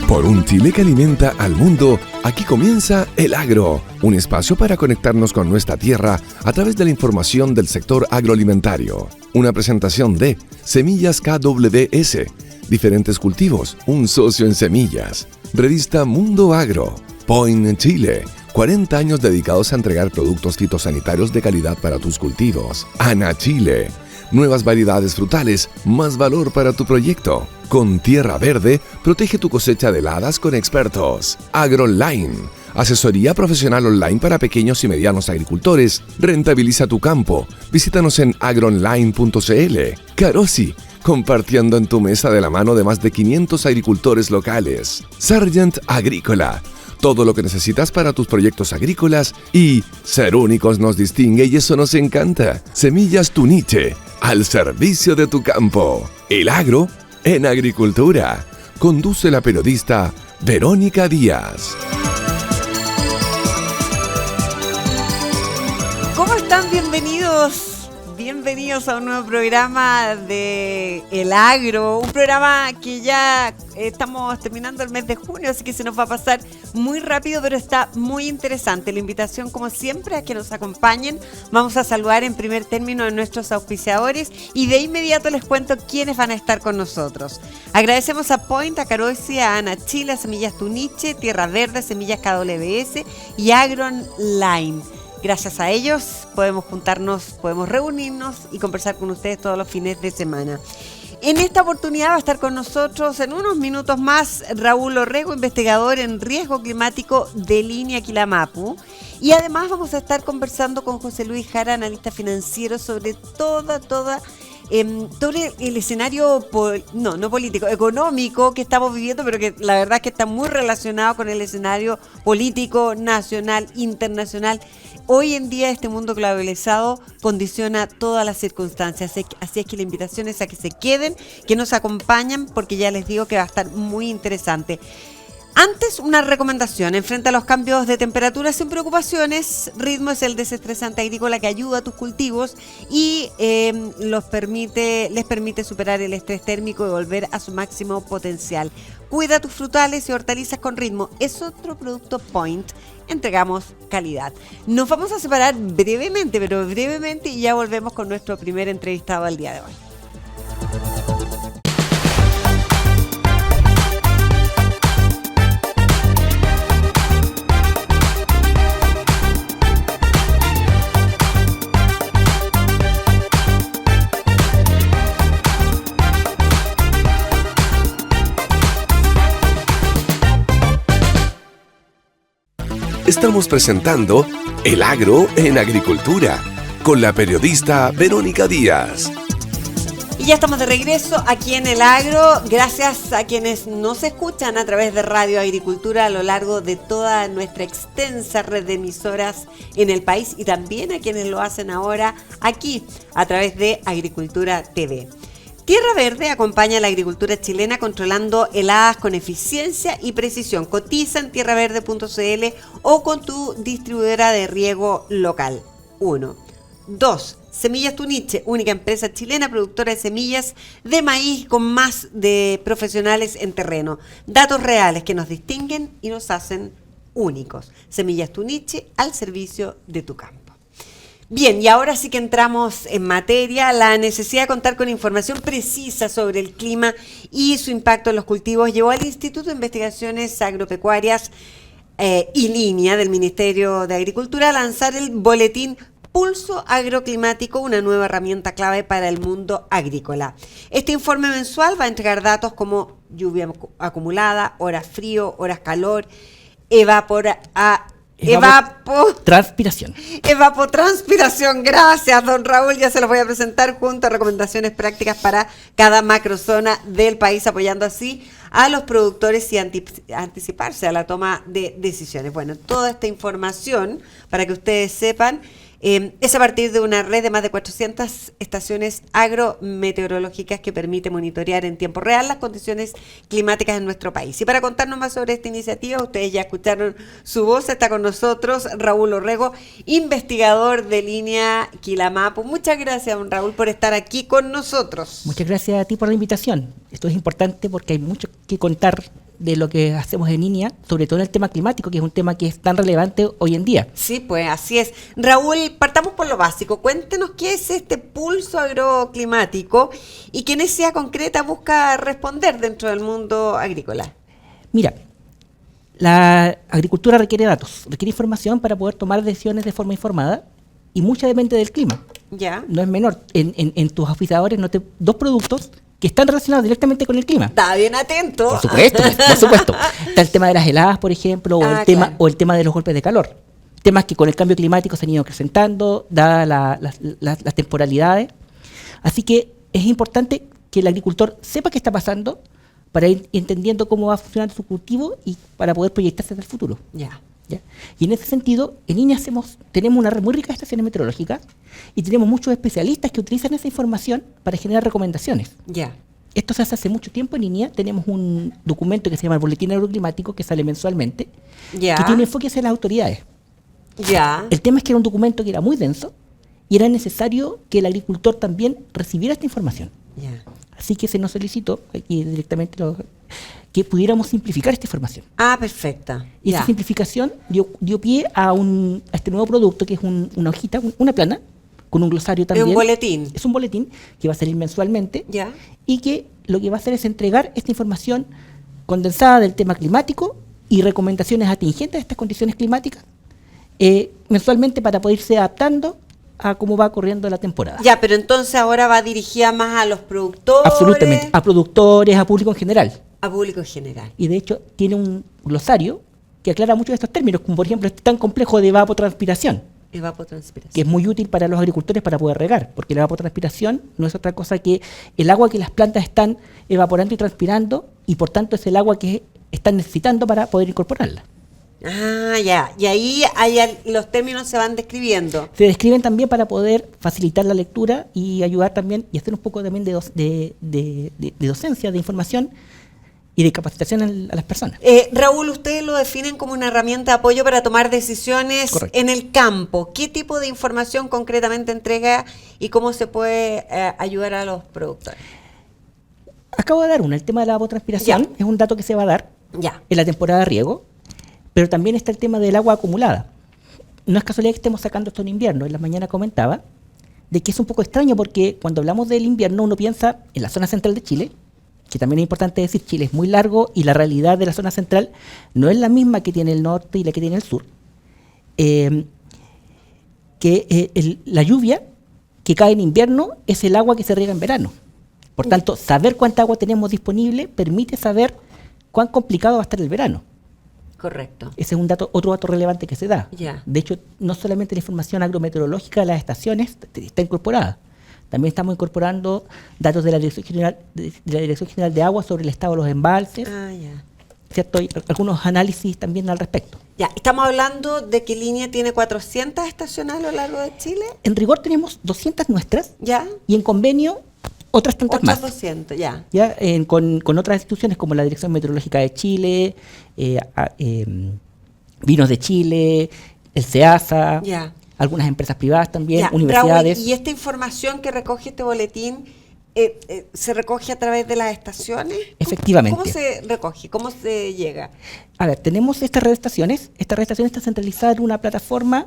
Por un Chile que alimenta al mundo, aquí comienza El Agro, un espacio para conectarnos con nuestra tierra a través de la información del sector agroalimentario. Una presentación de Semillas KWS, diferentes cultivos, un socio en semillas. Revista Mundo Agro, Point Chile, 40 años dedicados a entregar productos fitosanitarios de calidad para tus cultivos. Ana Chile, nuevas variedades frutales, más valor para tu proyecto. Con Tierra Verde, protege tu cosecha de heladas con expertos. AgroOnline, asesoría profesional online para pequeños y medianos agricultores. Rentabiliza tu campo. Visítanos en agroonline.cl. Carosi, compartiendo en tu mesa de la mano de más de 500 agricultores locales. Sargent Agrícola, todo lo que necesitas para tus proyectos agrícolas, y ser únicos nos distingue y eso nos encanta. Semillas Tuniche, al servicio de tu campo. El Agro en Agricultura. Conduce la periodista Verónica Díaz. ¿Cómo están? Bienvenidos a un nuevo programa de El Agro, un programa que ya estamos terminando el mes de junio, así que se nos va a pasar muy rápido, pero está muy interesante. La invitación, como siempre, a que nos acompañen. Vamos a saludar en primer término a nuestros auspiciadores y de inmediato les cuento quiénes van a estar con nosotros. Agradecemos a Point, a Carosi, a Ana Chile, a Semillas Tuniche, Tierra Verde, Semillas KWS y AgroOnline. Gracias a ellos podemos juntarnos, podemos reunirnos y conversar con ustedes todos los fines de semana. En esta oportunidad va a estar con nosotros en unos minutos más Raúl Orrego, investigador en riesgo climático de Línea Quilamapu. Y además vamos a estar conversando con José Luis Jara, analista financiero, sobre todo el escenario, no político, económico que estamos viviendo, pero que la verdad es que está muy relacionado con el escenario político nacional, internacional. Hoy en día este mundo globalizado condiciona todas las circunstancias, así es que la invitación es a que se queden, que nos acompañen, porque ya les digo que va a estar muy interesante. Antes, una recomendación. Enfrente a los cambios de temperatura sin preocupaciones, Ritmo es el desestresante agrícola que ayuda a tus cultivos y les permite superar el estrés térmico y volver a su máximo potencial. Cuida tus frutales y hortalizas con Ritmo. Es otro producto Point. Entregamos calidad. Nos vamos a separar brevemente, y ya volvemos con nuestro primer entrevistado al día de hoy. Estamos presentando El Agro en Agricultura con la periodista Verónica Díaz. Y ya estamos de regreso aquí en El Agro, gracias a quienes nos escuchan a través de Radio Agricultura a lo largo de toda nuestra extensa red de emisoras en el país y también a quienes lo hacen ahora aquí a través de Agricultura TV. Tierra Verde acompaña a la agricultura chilena controlando heladas con eficiencia y precisión. Cotiza en tierraverde.cl o con tu distribuidora de riego local. 1. 2. Semillas Tuniche, única empresa chilena productora de semillas de maíz con más de profesionales en terreno. Datos reales que nos distinguen y nos hacen únicos. Semillas Tuniche al servicio de tu campo. Bien, y ahora sí que entramos en materia. La necesidad de contar con información precisa sobre el clima y su impacto en los cultivos llevó al Instituto de Investigaciones Agropecuarias y Línea del Ministerio de Agricultura a lanzar el boletín Pulso Agroclimático, una nueva herramienta clave para el mundo agrícola. Este informe mensual va a entregar datos como lluvia acumulada, horas frío, horas calor, evapotranspiración, gracias don Raúl, ya se los voy a presentar junto a recomendaciones prácticas para cada macrozona del país, apoyando así a los productores y anticiparse a la toma de decisiones. Bueno, toda esta información, para que ustedes sepan, es a partir de una red de más de 400 estaciones agrometeorológicas que permite monitorear en tiempo real las condiciones climáticas en nuestro país. Y para contarnos más sobre esta iniciativa, ustedes ya escucharon su voz, está con nosotros Raúl Orrego, investigador de Línea Quilamapu. Muchas gracias, don Raúl, por estar aquí con nosotros. Muchas gracias a ti por la invitación. Esto es importante porque hay mucho que contar de lo que hacemos en INEA, sobre todo en el tema climático, que es un tema que es tan relevante hoy en día. Sí, pues así es. Raúl, partamos por lo básico. Cuéntenos qué es este pulso agroclimático y qué necesidad concreta busca responder dentro del mundo agrícola. Mira, la agricultura requiere datos, requiere información para poder tomar decisiones de forma informada y mucha depende del clima. Ya. No es menor. En tus auspiciadores noté dos productos que están relacionados directamente con el clima. Está bien atento. Por supuesto, por supuesto. Está el tema de las heladas, por ejemplo, Claro. o el tema de los golpes de calor. Temas que con el cambio climático se han ido acrecentando, dadas las temporalidades. Así que es importante que el agricultor sepa qué está pasando para ir entendiendo cómo va funcionando su cultivo y para poder proyectarse hacia el futuro. Ya. ¿Ya? Y en ese sentido, en INEA tenemos una red muy rica de estaciones meteorológicas y tenemos muchos especialistas que utilizan esa información para generar recomendaciones. Ya. Esto se hace hace mucho tiempo en INEA. Tenemos un documento que se llama el Boletín Agroclimático, que sale mensualmente, Ya. que tiene enfoque hacia las autoridades. Ya. El tema es que era un documento que era muy denso y era necesario que el agricultor también recibiera esta información. Ya. Así que se nos solicitó aquí directamente que pudiéramos simplificar esta información. Ah, perfecta. Y Ya. esa simplificación dio pie a este nuevo producto que es una hojita, una plana, con un glosario Es también. un boletín. Es un boletín que va a salir mensualmente Ya. y que lo que va a hacer es entregar esta información condensada del tema climático y recomendaciones atingentes a estas condiciones climáticas mensualmente para poder irse adaptando a cómo va corriendo la temporada. Ya, pero entonces ahora va dirigida más a los productores. Absolutamente, a productores, a público en general. A público en general. Y de hecho tiene un glosario que aclara muchos de estos términos, como por ejemplo este tan complejo de evapotranspiración, Evapotranspiración. que es muy útil para los agricultores para poder regar, porque la evapotranspiración no es otra cosa que el agua que las plantas están evaporando y transpirando, y por tanto es el agua que están necesitando para poder incorporarla. Ah, ya. Y ahí los términos se van describiendo. Se describen también para poder facilitar la lectura y ayudar también y hacer un poco también de docencia, de información y de capacitación a las personas. Raúl, ustedes lo definen como una herramienta de apoyo para tomar decisiones Correcto. en el campo. ¿Qué tipo de información concretamente entrega y cómo se puede ayudar a los productores? Acabo de dar una, el tema de la evapotranspiración, Ya. es un dato que se va a dar Ya. en la temporada de riego, pero también está el tema del agua acumulada. No es casualidad que estemos sacando esto en invierno. En la mañana comentaba de que es un poco extraño porque cuando hablamos del invierno uno piensa en la zona central de Chile, que también es importante decir, Chile es muy largo y la realidad de la zona central no es la misma que tiene el norte y la que tiene el sur. La lluvia que cae en invierno es el agua que se riega en verano. Por tanto, saber cuánta agua tenemos disponible permite saber cuán complicado va a estar el verano. Correcto. Ese es otro dato relevante que se da. Ya. De hecho, no solamente la información agrometeorológica de las estaciones está incorporada, también estamos incorporando datos de la Dirección General de Agua sobre el estado de los embalses, Ah, ya. ¿cierto? Y algunos análisis también al respecto. Ya, estamos hablando de que Línea tiene 400 estaciones a lo largo de Chile. En rigor tenemos 200 nuestras ¿Ya? y en convenio otras tantas Otras más. 200, ya. ¿Ya? Con otras instituciones como la Dirección Meteorológica de Chile, Vinos de Chile, el SEASA, Ya. algunas empresas privadas también, Ya, universidades. Raúl, ¿y esta información que recoge este boletín se recoge a través de las estaciones? Efectivamente. ¿Cómo se recoge? ¿Cómo se llega? A ver, tenemos esta red de estaciones. Esta red de estaciones está centralizada en una plataforma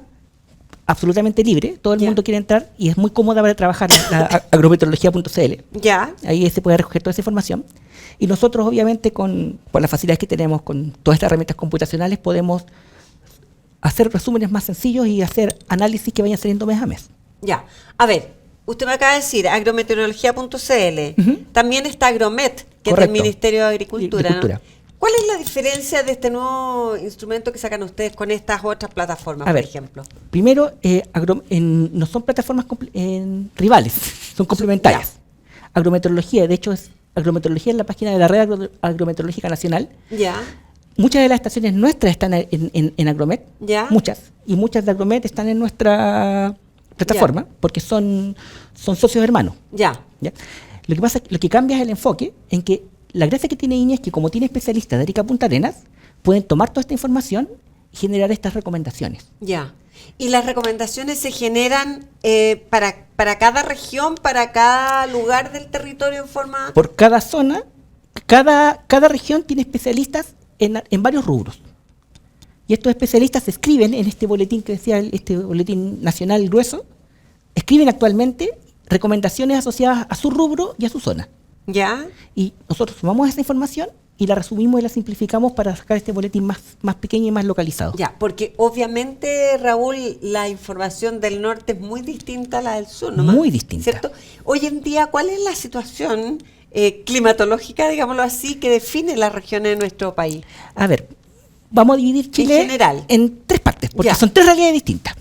absolutamente libre. Todo el Ya. mundo quiere entrar y es muy cómoda para trabajar, la agrometeorología.cl. Ya. Ahí se puede recoger toda esa información. Y nosotros, obviamente, con las facilidades que tenemos, con todas estas herramientas computacionales, podemos hacer resúmenes más sencillos y hacer análisis que vayan saliendo mes a mes. Ya. A ver, usted me acaba de decir agrometeorología.cl. Ujú. También está Agromet, que es Correcto. del Ministerio de Agricultura, ¿no? Agricultura. ¿Cuál es la diferencia de este nuevo instrumento que sacan ustedes con estas otras plataformas, A por ver, ejemplo? primero, no son plataformas rivales, son complementarias. Agrometeorología, de hecho, agrometeorología es la página de la Red Agrometeorológica Nacional. Ya. Muchas de las estaciones nuestras están en Agromet, Ya. muchas, y muchas de Agromet están en nuestra plataforma, porque son socios hermanos. Ya. ¿Ya? Lo que cambia es el enfoque, en que la gracia que tiene INEA es que como tiene especialistas de Arica a Punta Arenas, pueden tomar toda esta información y generar estas recomendaciones. Ya. ¿Y las recomendaciones se generan para cada región, para cada lugar del territorio en forma...? Por cada zona cada región tiene especialistas en varios rubros. Y estos especialistas escriben en este boletín que decía, este boletín nacional grueso, escriben actualmente recomendaciones asociadas a su rubro y a su zona. ¿Ya? Y nosotros tomamos esa información y la resumimos y la simplificamos para sacar este boletín más pequeño y más localizado. Ya, porque obviamente, Raúl, la información del norte es muy distinta a la del sur, ¿no? Muy distinta. ¿Cierto? Hoy en día, ¿cuál es la situación climatológica, digámoslo así, que define las regiones de nuestro país? A ver, vamos a dividir Chile general. en 3 partes, porque Ya. son 3 realidades distintas.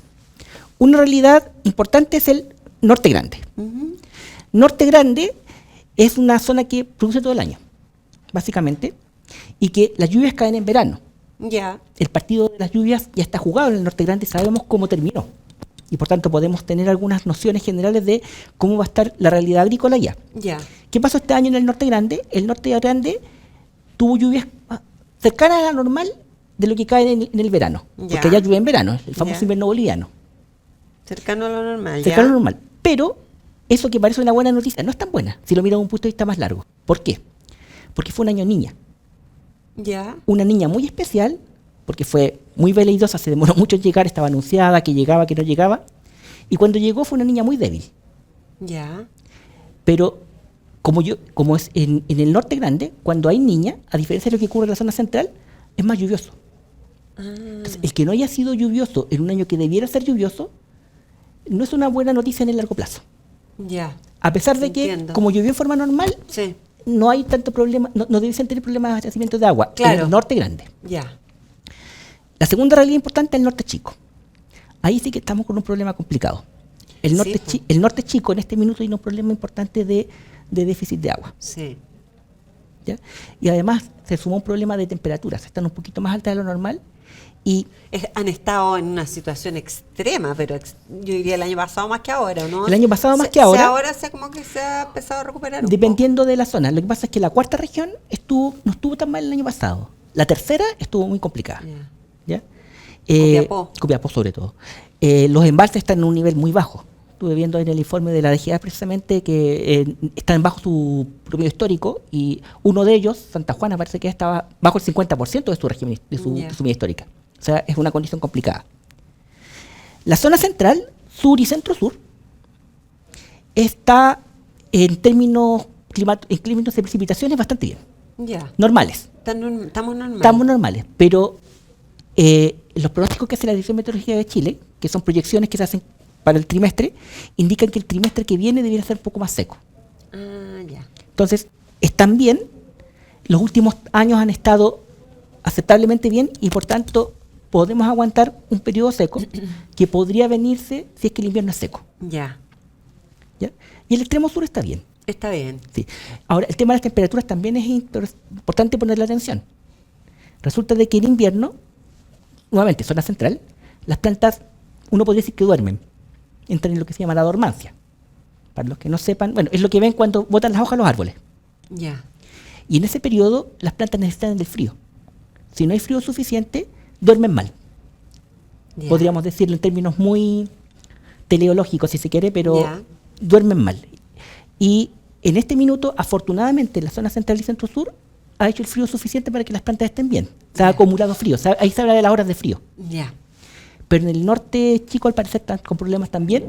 Una realidad importante es el Norte Grande. Norte Grande es una zona que produce todo el año, básicamente, y que las lluvias caen en verano. Ya, El partido de las lluvias ya está jugado en el Norte Grande, sabemos cómo terminó. Y por tanto podemos tener algunas nociones generales de cómo va a estar la realidad agrícola allá. ya. ¿Qué pasó este año en el Norte Grande? El Norte Grande tuvo lluvias cercanas a la normal de lo que cae en el verano. Ya. Porque allá llueve en verano, el famoso Ya. invierno boliviano. Cercano a lo normal, Cercano a ya. lo normal. Pero eso que parece una buena noticia no es tan buena si lo miras desde un punto de vista más largo. ¿Por qué? Porque fue un año niña. Ya, Una niña muy especial, porque fue muy veleidosa, se demoró mucho en llegar, estaba anunciada, que llegaba, que no llegaba. Y cuando llegó fue una niña muy débil. ya. Pero como es en el Norte Grande, cuando hay niña, a diferencia de lo que ocurre en la zona central, es más lluvioso. Entonces, el que no haya sido lluvioso en un año que debiera ser lluvioso, no es una buena noticia en el largo plazo. Ya. A pesar de que, Entiendo. como llovió en forma normal, Sí, no hay tanto problema, no debiesen tener problemas de abastecimiento de agua en Claro. el Norte Grande. ya. La segunda realidad importante es el Norte Chico. Ahí sí que estamos con un problema complicado. El Sí, Norte, po. el Norte Chico en este minuto tiene un problema importante de déficit de agua. Sí. ¿Ya? Y además se sumó un problema de temperaturas, están un poquito más altas de lo normal y Han estado en una situación extrema, pero yo diría el año pasado más que ahora, ¿no? El año pasado más que ahora. Ahora como que se ha empezado a recuperar un dependiendo de la zona. Lo que pasa es que la cuarta región no estuvo tan mal el año pasado. La tercera estuvo muy complicada. poco. Ya. ¿Ya? Copiapó. Copiapó sobre todo. Los embalses están en un nivel muy bajo. Estuve viendo en el informe de la DGA precisamente que están bajo su promedio histórico y uno de ellos, Santa Juana, parece que estaba bajo el 50% de su régimen, de su Ya. media histórica. O sea, es una condición complicada. La zona central, sur y centro-sur, está en términos de precipitaciones bastante bien. Ya. Normales. Estamos normales. Estamos normales, pero los pronósticos que hace la Dirección Meteorológica de Chile, que son proyecciones que se hacen para el trimestre, indican que el trimestre que viene debería ser un poco más seco. Ah, ya. Entonces, están bien, los últimos años han estado aceptablemente bien y por tanto podemos aguantar un periodo seco que podría venirse si es que el invierno es seco. Ya. ¿Ya? Y el extremo sur está bien. Está bien. Sí. Ahora, el tema de las temperaturas también es importante ponerle atención. Resulta de que en invierno, nuevamente, zona central, las plantas, uno podría decir que duermen, entran en lo que se llama la dormancia. Para los que no sepan, bueno, es lo que ven cuando botan las hojas los árboles. Ya. Y en ese periodo, las plantas necesitan del frío. Si no hay frío suficiente, duermen mal. Ya. Podríamos decirlo en términos muy teleológicos, si se quiere, pero Ya. duermen mal. Y en este minuto, afortunadamente, la zona central y centro-sur ha hecho el frío suficiente para que las plantas estén bien. Se ha Ya. acumulado frío. Ahí se habla de las horas de frío. Ya. Pero en el norte chico, al parecer, están con problemas también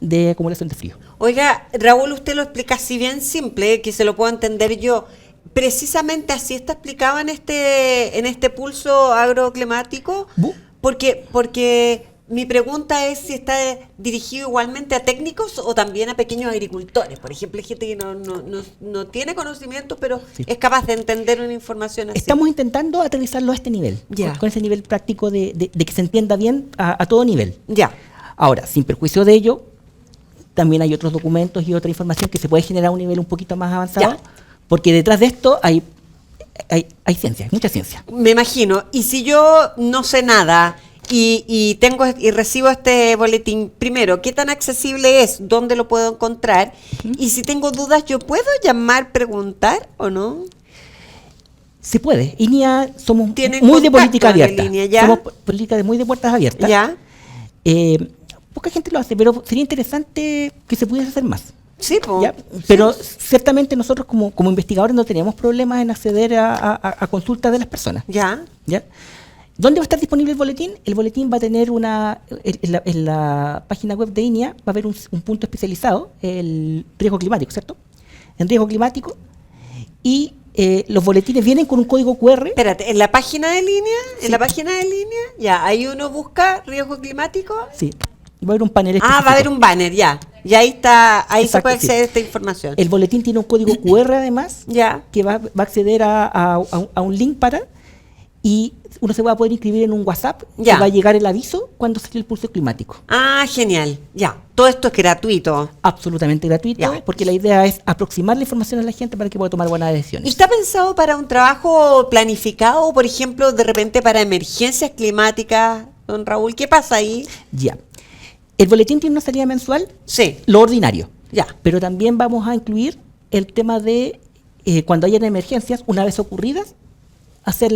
de acumulación de frío. Oiga, Raúl, usted lo explica así bien simple, que se lo puedo entender yo. Precisamente así está explicado en este pulso agroclimático, porque mi pregunta es si está dirigido igualmente a técnicos o también a pequeños agricultores. Por ejemplo, hay gente que no tiene conocimiento, pero Sí. es capaz de entender una información así. Estamos intentando aterrizarlo a este nivel, Ya. con ese nivel práctico de que se entienda bien a todo nivel. Ya. Ahora, sin perjuicio de ello, también hay otros documentos y otra información que se puede generar a un nivel un poquito más avanzado, Ya. porque detrás de esto hay ciencia, hay mucha ciencia. Me imagino. Y si yo no sé nada y recibo este boletín, primero, ¿qué tan accesible es? ¿Dónde lo puedo encontrar? Y si tengo dudas, ¿yo puedo llamar, preguntar o no? Se puede. INEA somos Tienen muy de contacto política en abierta. línea, ¿ya? Somos política muy de puertas abiertas. ¿Ya? Poca gente lo hace, pero sería interesante que se pudiese hacer más. Sí, po. ¿Ya? Pero ciertamente nosotros como investigadores no tenemos problemas en acceder a consultas de las personas. Ya. ¿Ya? ¿Dónde va a estar disponible el boletín? El boletín va a tener en la página web de INEA va a haber un punto especializado, el riesgo climático, ¿cierto? En riesgo climático. Y los boletines vienen con un código QR. Espérate, ¿en la página de línea? ¿En la página de línea? Ya, ahí uno busca riesgo climático. Sí. Va a haber un panel Ah, va a haber un banner, ya. Y ahí está, ahí Exacto, se puede acceder sí. a esta información. El boletín tiene un código QR además, Ya. que va a acceder a un link y uno se va a poder inscribir en un WhatsApp Ya. y va a llegar el aviso cuando sale el pulso climático. Ah, genial. Ya. Todo esto es gratuito. Absolutamente gratuito, Ya. porque la idea es aproximar la información a la gente para que pueda tomar buenas ¿Y decisiones. está pensado para un trabajo planificado, por ejemplo, de repente para emergencias climáticas, don Raúl? ¿Qué pasa ahí? Ya. El boletín tiene una salida mensual, Sí, lo ordinario, ya. pero también vamos a incluir el tema de cuando hayan emergencias, una vez ocurridas, hacer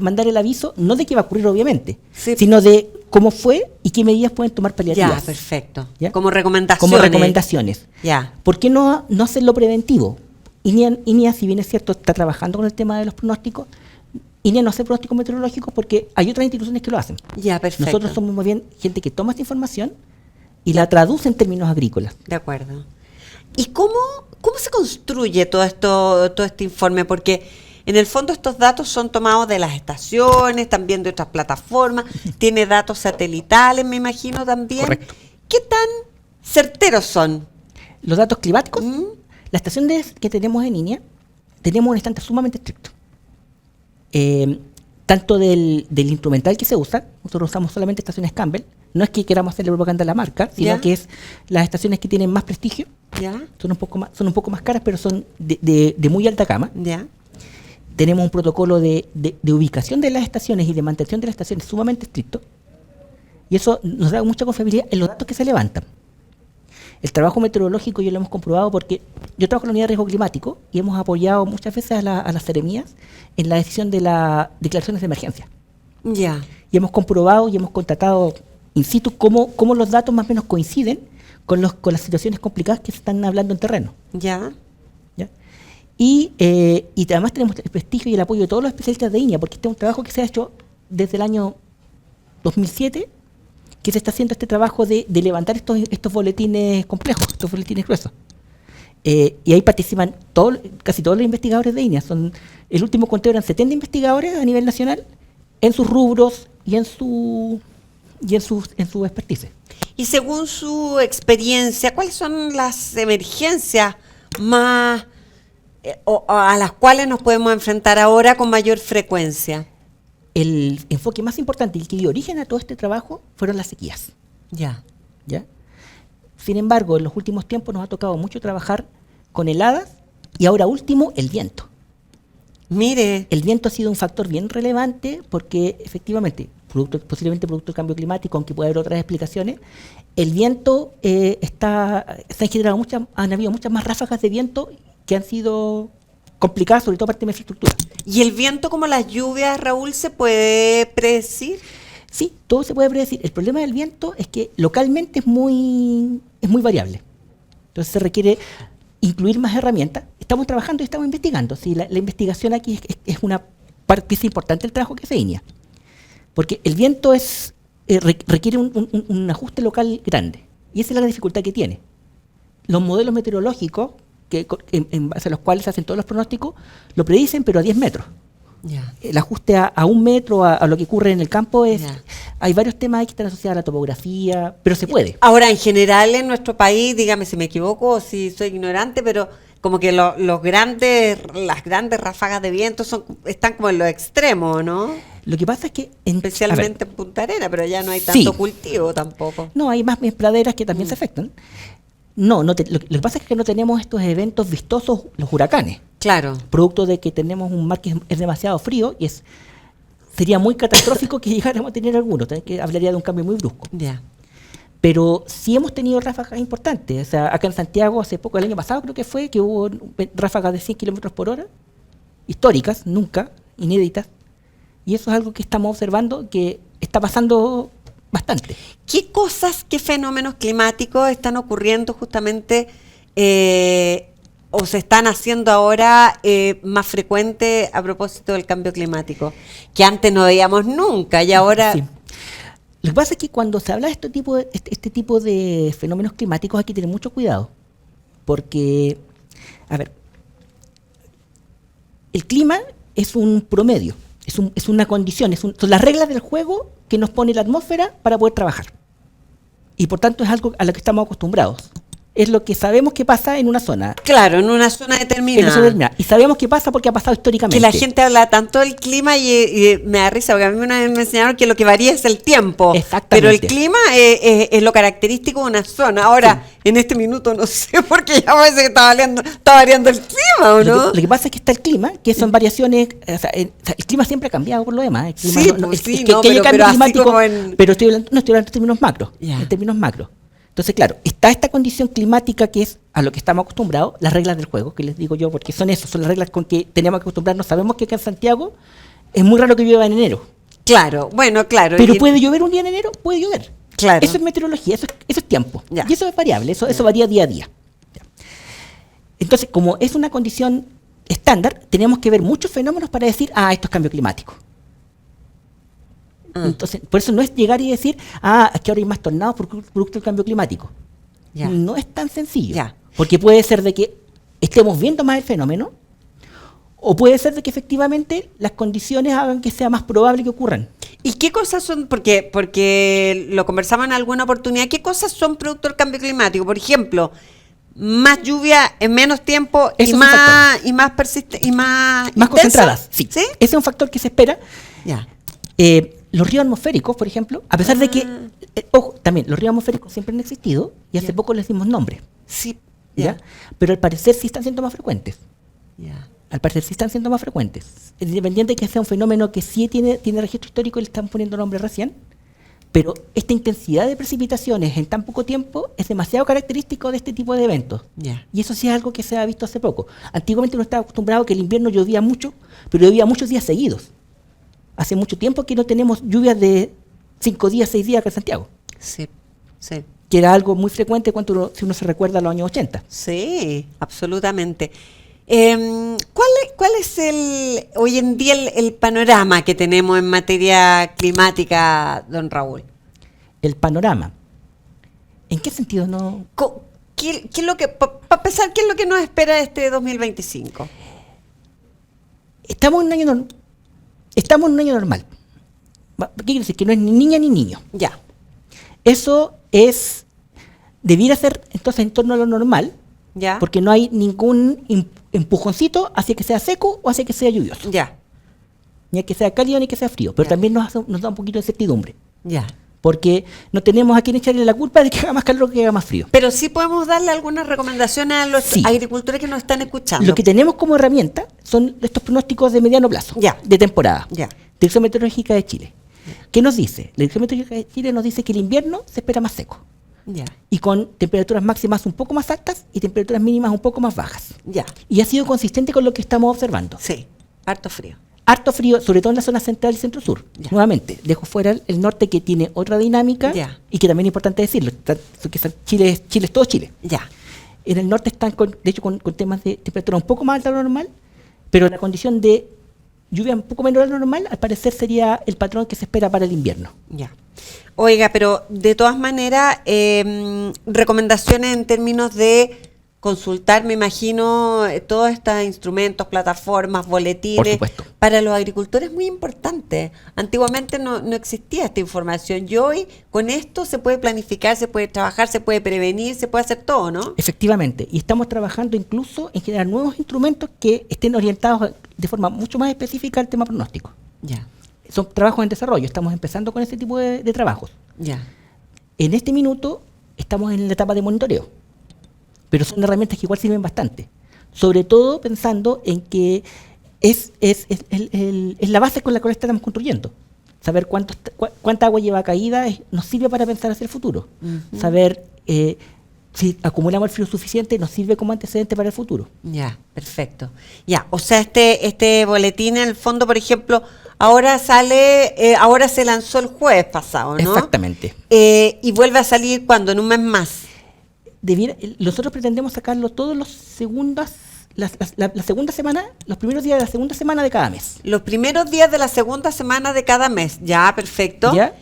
mandar el aviso, no de qué va a ocurrir obviamente, Sí. sino de cómo fue y qué medidas pueden tomar Ya, paliativas. perfecto. ¿Ya? Como recomendaciones. Como recomendaciones. Ya. ¿Por qué no hacerlo preventivo? INEA, si bien es cierto, está trabajando con el tema de los pronósticos. INEA no hace pronósticos meteorológicos porque hay otras instituciones que lo hacen. Ya, perfecto. Nosotros somos más bien gente que toma esta información y la traduce en términos agrícolas. De acuerdo. ¿Y cómo se construye todo este informe? Porque en el fondo estos datos son tomados de las estaciones, también de otras plataformas, tiene datos satelitales, me imagino también. Correcto. ¿Qué tan certeros son? Los datos climáticos, ¿Mm? la estación que tenemos en INEA, tenemos un estándar sumamente estricto. Tanto del instrumental que se usa, nosotros usamos solamente estaciones Campbell, no es que queramos hacerle propaganda a la marca, sino Ya. que es las estaciones que tienen más prestigio, ¿Ya? son un poco más caras, pero son de muy alta gama. ¿Ya? Tenemos un protocolo de ubicación de las estaciones y de mantención de las estaciones sumamente estricto, y eso nos da mucha confiabilidad en los datos que se levantan. El trabajo meteorológico yo lo hemos comprobado porque yo trabajo en la unidad de riesgo climático y hemos apoyado muchas veces a las seremías en la decisión de las declaraciones de emergencia. Ya. Y hemos comprobado y hemos constatado in situ cómo los datos más o menos coinciden con las situaciones complicadas que se están hablando en terreno. ¿Ya? ¿Ya? Y además tenemos el prestigio y el apoyo de todos los especialistas de INEA, porque este es un trabajo que se ha hecho desde el año 2007, que se está haciendo este trabajo de levantar estos boletines complejos, estos boletines gruesos. Y ahí participan casi todos los investigadores de INEA. El último conteo eran 70 investigadores a nivel nacional en sus rubros y en su expertise. Y según su experiencia, ¿cuáles son las emergencias más a las cuales nos podemos enfrentar ahora con mayor frecuencia? El enfoque más importante y el que dio origen a todo este trabajo fueron las sequías. Ya. ¿Ya? Sin embargo, en los últimos tiempos nos ha tocado mucho trabajar con heladas y ahora último, el viento. Mire. El viento ha sido un factor bien relevante porque efectivamente, posiblemente producto del cambio climático, aunque puede haber otras explicaciones, el viento han habido muchas más ráfagas de viento que han sido complicadas, sobre todo parte de la infraestructura. ¿Y el viento como las lluvias, Raúl, se puede predecir? Sí, todo se puede predecir. El problema del viento es que localmente es muy variable. Entonces se requiere incluir más herramientas. Estamos trabajando y estamos investigando. Sí, la investigación aquí es una pieza importante del trabajo que se INEA. Porque el viento requiere un ajuste local grande. Y esa es la dificultad que tiene. Los modelos meteorológicos, en base a los cuales se hacen todos los pronósticos, lo predicen, pero a 10 metros. Ya. El ajuste a 1 metro, a lo que ocurre en el campo, Ya. hay varios temas ahí que están asociados a la topografía, pero se puede. Ahora, en general, en nuestro país, dígame si me equivoco o si soy ignorante, pero como que las grandes ráfagas de viento están como en los extremos, ¿no? Lo que pasa es que... Especialmente en Punta Arenas, pero ya no hay Sí. tanto cultivo tampoco. No, hay más praderas que también se afectan. Lo que pasa es que no tenemos estos eventos vistosos, los huracanes, Claro. producto de que tenemos un mar que es demasiado frío y sería muy catastrófico que llegáramos a tener algunos, que hablaría de un cambio muy brusco. Ya. Pero sí hemos tenido ráfagas importantes. O sea, acá en Santiago, hace poco, el año pasado creo que fue, que hubo ráfagas de 100 kilómetros por hora, históricas, nunca, inéditas. Y eso es algo que estamos observando que está pasando bastante. ¿Qué cosas, qué fenómenos climáticos están ocurriendo justamente o se están haciendo ahora más frecuentes a propósito del cambio climático, que antes no veíamos nunca y ahora... Sí. Lo que pasa es que cuando se habla de este tipo de fenómenos climáticos hay que tener mucho cuidado, porque, a ver, el clima es un promedio, es una condición, son las reglas del juego que nos pone la atmósfera para poder trabajar. Y por tanto es algo a lo que estamos acostumbrados. Es lo que sabemos que pasa en una zona. Claro, en una zona determinada. Y sabemos que pasa porque ha pasado históricamente. Que la gente habla tanto del clima y me da risa, porque a mí una vez me enseñaron que lo que varía es el tiempo. Exactamente. Pero el clima es lo característico de una zona. Ahora, en este minuto no sé, porque ya parece que está variando el clima, ¿o no? Lo que pasa es que está el clima, que son variaciones, el clima siempre ha cambiado por lo demás. El clima pero así como en... Pero no estoy hablando en términos macro, Ya. en términos macro. Entonces, claro, está esta condición climática que es a lo que estamos acostumbrados, las reglas del juego, que les digo yo, porque son las reglas con que tenemos que acostumbrarnos. Sabemos que acá en Santiago es muy raro que llueva en enero. Claro, bueno, claro. Pero puede llover un día en enero, puede llover. Claro. Eso es meteorología, eso es tiempo. Ya. Y eso es variable, eso varía día a día. Ya. Entonces, como es una condición estándar, tenemos que ver muchos fenómenos para decir, esto es cambio climático. Entonces, por eso no es llegar y decir, es que ahora hay más tornados por producto del cambio climático. Ya. No es tan sencillo. Ya. Porque puede ser de que estemos viendo más el fenómeno, o puede ser de que efectivamente las condiciones hagan que sea más probable que ocurran. ¿Y qué cosas son, porque lo conversamos en alguna oportunidad, qué cosas son producto del cambio climático? Por ejemplo, más lluvia en menos tiempo y más persistente y más concentradas. Sí. ¿Sí? Ese es un factor que se espera. Ya. Los ríos atmosféricos, por ejemplo, a pesar de que, ojo, también los ríos atmosféricos siempre han existido y hace poco les dimos nombre. Sí. ¿Ya? Pero al parecer sí están siendo más frecuentes. Ya. Al parecer sí están siendo más frecuentes. Independiente de que sea un fenómeno que sí tiene registro histórico y le están poniendo nombre recién, pero esta intensidad de precipitaciones en tan poco tiempo es demasiado característico de este tipo de eventos. Ya. Y eso sí es algo que se ha visto hace poco. Antiguamente uno estaba acostumbrado a que el invierno llovía mucho, pero llovía muchos días seguidos. Hace mucho tiempo que no tenemos lluvias de 5 días, 6 días acá en Santiago. Sí, sí. Que era algo muy frecuente si uno se recuerda a los años 80. Sí, absolutamente. ¿Cuál es hoy en día el panorama que tenemos en materia climática, don Raúl? El panorama. ¿En qué sentido no? ¿Qué es lo que, para empezar, qué es lo que nos espera este 2025? Estamos en un año normal. ¿Qué quiere decir? Que no es ni niña ni niño. Ya. Eso debiera ser entonces en torno a lo normal, Ya. porque no hay ningún empujoncito hacia que sea seco o hacia que sea lluvioso. Ya. Ni a que sea cálido ni que sea frío. Pero Ya. también nos da un poquito de incertidumbre. Ya. Porque no tenemos a quien echarle la culpa de que haga más calor o que haga más frío. Pero sí podemos darle algunas recomendaciones a los Sí. agricultores que nos están escuchando. Lo que tenemos como herramienta son estos pronósticos de mediano plazo, Ya. de temporada. Ya. Dirección Meteorológica de Chile. ¿Qué nos dice? La Dirección Meteorológica de Chile nos dice que el invierno se espera más seco Ya. y con temperaturas máximas un poco más altas y temperaturas mínimas un poco más bajas. Ya. Y ha sido consistente con lo que estamos observando. Sí. Harto frío. Harto frío, sobre todo en la zona central y centro-sur. Ya. Nuevamente, dejo fuera el norte que tiene otra dinámica Ya. y que también es importante decirlo. Chile es todo Chile. Ya. En el norte están, con temas de temperatura un poco más alta de lo normal, pero la condición de lluvia un poco menor de lo normal, al parecer sería el patrón que se espera para el invierno. Ya. Oiga, pero de todas maneras, recomendaciones en términos de consultar, me imagino, todos estos instrumentos, plataformas, boletines. Por supuesto. Para los agricultores es muy importante. Antiguamente no existía esta información. Y hoy con esto se puede planificar, se puede trabajar, se puede prevenir, se puede hacer todo, ¿no? Efectivamente, y estamos trabajando incluso en generar nuevos instrumentos que estén orientados de forma mucho más específica al tema pronóstico. Ya, Son trabajos en desarrollo, estamos empezando con ese tipo de trabajos. ya. En este minuto estamos en la etapa de monitoreo, pero son herramientas que igual sirven bastante, sobre todo pensando en que es la base con la cual estamos construyendo. Saber cuánta agua lleva caída nos sirve para pensar hacia el futuro. Ujú. Saber si acumulamos el frío suficiente nos sirve como antecedente para el futuro. Ya, perfecto. Ya, o sea, este boletín en el fondo, por ejemplo, ahora se lanzó el jueves pasado, ¿no? Exactamente. Y vuelve a salir cuando en un mes más. nosotros pretendemos sacarlo todos los la segunda semana, los primeros días de la segunda semana de cada mes. Los primeros días de la segunda semana de cada mes. Ya, perfecto. ¿Ya?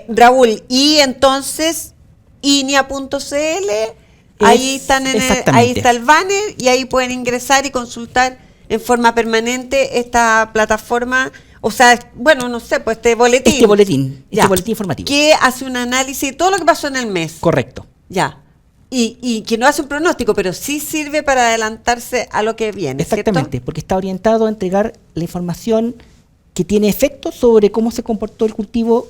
Raúl, y entonces, INEA.cl, ahí está el banner y ahí pueden ingresar y consultar en forma permanente esta plataforma. O sea, bueno, no sé, pues este boletín informativo. Que hace un análisis de todo lo que pasó en el mes. Correcto. Ya. Y que no hace un pronóstico, pero sí sirve para adelantarse a lo que viene. Exactamente, ¿cierto? porque está orientado a entregar la información que tiene efecto sobre cómo se comportó el cultivo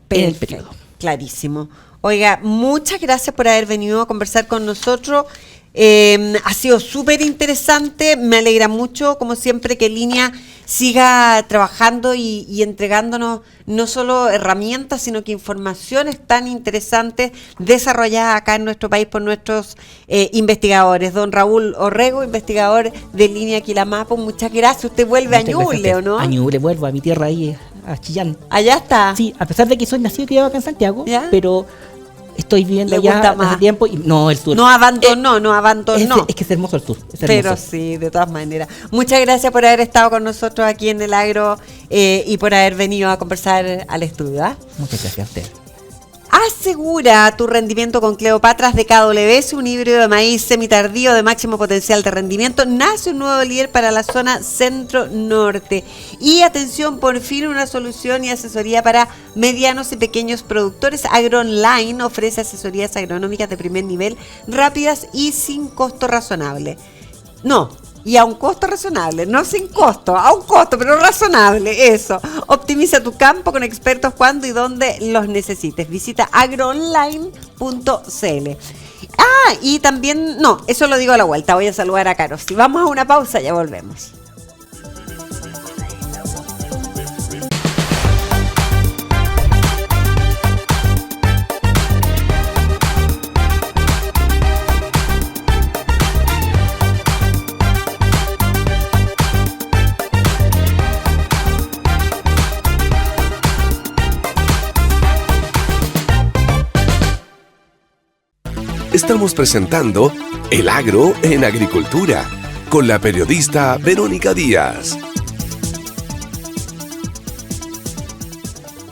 en el periodo. Clarísimo. Oiga, muchas gracias por haber venido a conversar con nosotros. Ha sido súper interesante, me alegra mucho, como siempre, que Línea siga trabajando y entregándonos no solo herramientas, sino que informaciones tan interesantes desarrolladas acá en nuestro país por nuestros investigadores. Don Raúl Orrego, investigador de Línea Quilamapo, muchas gracias. Usted vuelve a Ñuble, ¿o no? A Ñuble, vuelvo a mi tierra ahí, a Chillán. Allá está. Sí, a pesar de que soy nacido y criado acá en Santiago, ¿ya? Pero estoy viviendo ¿le gusta allá más? hace tiempo y no, el sur. No abandonó. Es que es hermoso el sur. Pero sí, de todas maneras. Muchas gracias por haber estado con nosotros aquí en el Agro y por haber venido a conversar al estudio. ¿Ah? Muchas gracias a usted. Asegura tu rendimiento con Cleopatras de KWS, un híbrido de maíz semitardío de máximo potencial de rendimiento. Nace un nuevo líder para la zona centro-norte. Y atención, por fin una solución y asesoría para medianos y pequeños productores. AgroOnline ofrece asesorías agronómicas de primer nivel, rápidas y sin costo razonable. Y a un costo razonable, no sin costo, a un costo, pero razonable, eso. Optimiza tu campo con expertos cuando y donde los necesites. Visita agroonline.cl. Y también, eso lo digo a la vuelta, voy a saludar a Caro. Si vamos a una pausa, ya volvemos. Estamos presentando El Agro en Agricultura con la periodista Verónica Díaz.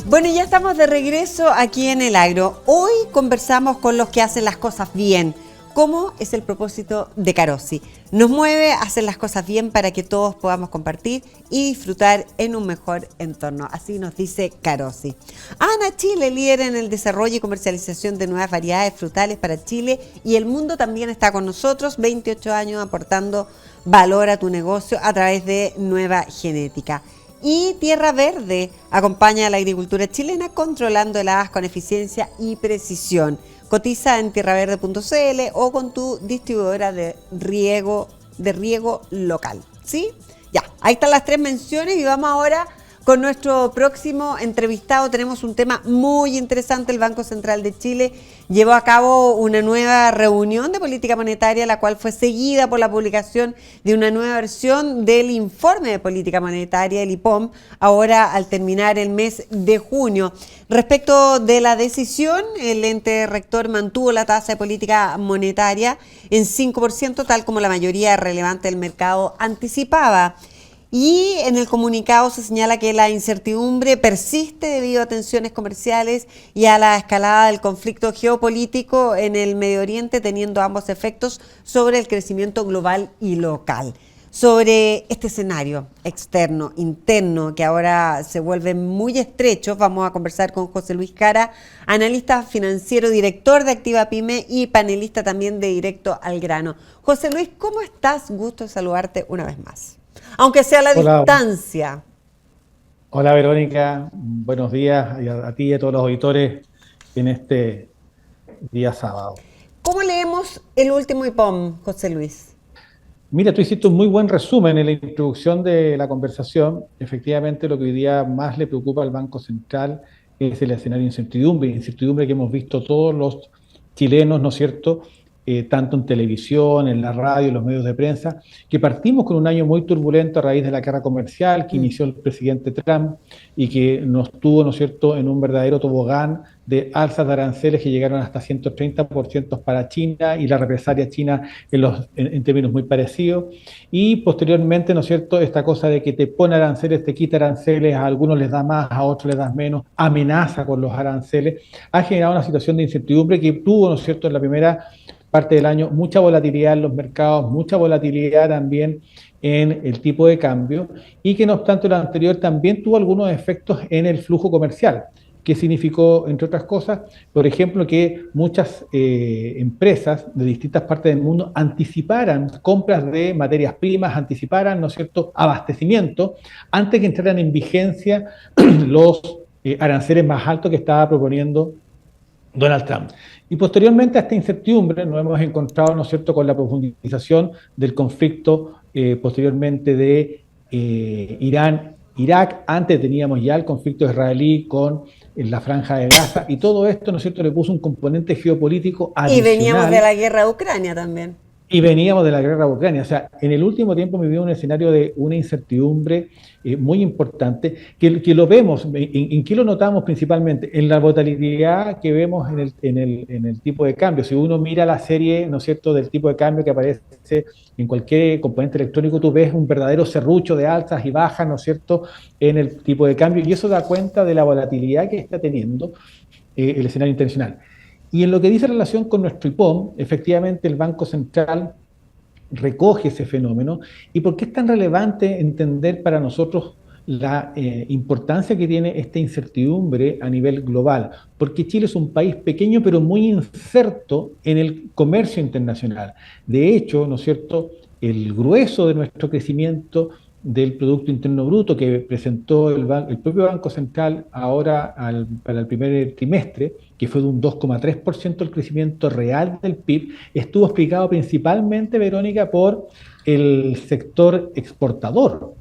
Bueno, ya estamos de regreso aquí en El Agro. Hoy conversamos con los que hacen las cosas bien. ¿Cómo es el propósito de Carosi? Nos mueve a hacer las cosas bien para que todos podamos compartir y disfrutar en un mejor entorno. Así nos dice Carosi. Ana Chile, líder en el desarrollo y comercialización de nuevas variedades frutales para Chile y el mundo, también está con nosotros. 28 años aportando valor a tu negocio a través de nueva genética. Y Tierra Verde acompaña a la agricultura chilena controlando heladas con eficiencia y precisión. Cotiza en tierraverde.cl o con tu distribuidora de riego local. ¿Sí? Ya, ahí están las 3 menciones y vamos ahora con nuestro próximo entrevistado. Tenemos un tema muy interesante. El Banco Central de Chile llevó a cabo una nueva reunión de política monetaria, la cual fue seguida por la publicación de una nueva versión del informe de política monetaria, el IPOM, ahora al terminar el mes de junio. Respecto de la decisión, el ente rector mantuvo la tasa de política monetaria en 5%, tal como la mayoría relevante del mercado anticipaba. Y en el comunicado se señala que la incertidumbre persiste debido a tensiones comerciales y a la escalada del conflicto geopolítico en el Medio Oriente, teniendo ambos efectos sobre el crecimiento global y local. Sobre este escenario externo, interno, que ahora se vuelve muy estrecho, vamos a conversar con José Luis Cara, analista financiero, director de Activa Pyme y panelista también de Directo al Grano. José Luis, ¿cómo estás? Gusto de saludarte una vez más, aunque sea a la distancia. Hola Verónica, buenos días a ti y a todos los auditores en este día sábado. ¿Cómo leemos el último IPOM, José Luis? Mira, tú hiciste un muy buen resumen en la introducción de la conversación. Efectivamente, lo que hoy día más le preocupa al Banco Central es el escenario de incertidumbre que hemos visto todos los chilenos, ¿no es cierto?, tanto en televisión, en la radio, en los medios de prensa, que partimos con un año muy turbulento a raíz de la guerra comercial que inició el presidente Trump y que nos tuvo, ¿no es cierto?, en un verdadero tobogán de alzas de aranceles que llegaron hasta 130% para China y la represalia china en términos muy parecidos. Y posteriormente, ¿no es cierto?, esta cosa de que te pone aranceles, te quita aranceles, a algunos les da más, a otros les da menos, amenaza con los aranceles, ha generado una situación de incertidumbre que tuvo, ¿no es cierto?, en la primera parte del año mucha volatilidad en los mercados, mucha volatilidad también en el tipo de cambio y que no obstante lo anterior también tuvo algunos efectos en el flujo comercial, que significó, entre otras cosas, por ejemplo, que muchas empresas de distintas partes del mundo anticiparan compras de materias primas, anticiparan, ¿no es cierto?, abastecimiento, antes que entraran en vigencia los aranceles más altos que estaba proponiendo Donald Trump. Y posteriormente a esta incertidumbre nos hemos encontrado, ¿no es cierto?, con la profundización del conflicto posteriormente de Irán-Irak. Antes teníamos ya el conflicto israelí con la Franja de Gaza y todo esto, ¿no es cierto?, le puso un componente geopolítico adicional. Y veníamos de la guerra de Ucrania también. Y veníamos de la guerra de Ucrania. O sea, en el último tiempo me vivió un escenario de una incertidumbre muy importante, que lo vemos. ¿En qué lo notamos principalmente? En la volatilidad que vemos en el tipo de cambio. Si uno mira la serie, ¿no es cierto?, del tipo de cambio que aparece en cualquier componente electrónico, tú ves un verdadero serrucho de alzas y bajas, ¿no es cierto?, en el tipo de cambio. Y eso da cuenta de la volatilidad que está teniendo el escenario internacional. Y en lo que dice relación con nuestro IPOM, efectivamente el Banco Central recoge ese fenómeno. ¿Y por qué es tan relevante entender para nosotros la importancia que tiene esta incertidumbre a nivel global? Porque Chile es un país pequeño pero muy inserto en el comercio internacional. De hecho, ¿no es cierto?, el grueso de nuestro crecimiento del Producto Interno Bruto que presentó el propio Banco Central ahora para el primer trimestre, que fue de un 2,3% el crecimiento real del PIB, estuvo explicado principalmente, Verónica, por el sector exportador.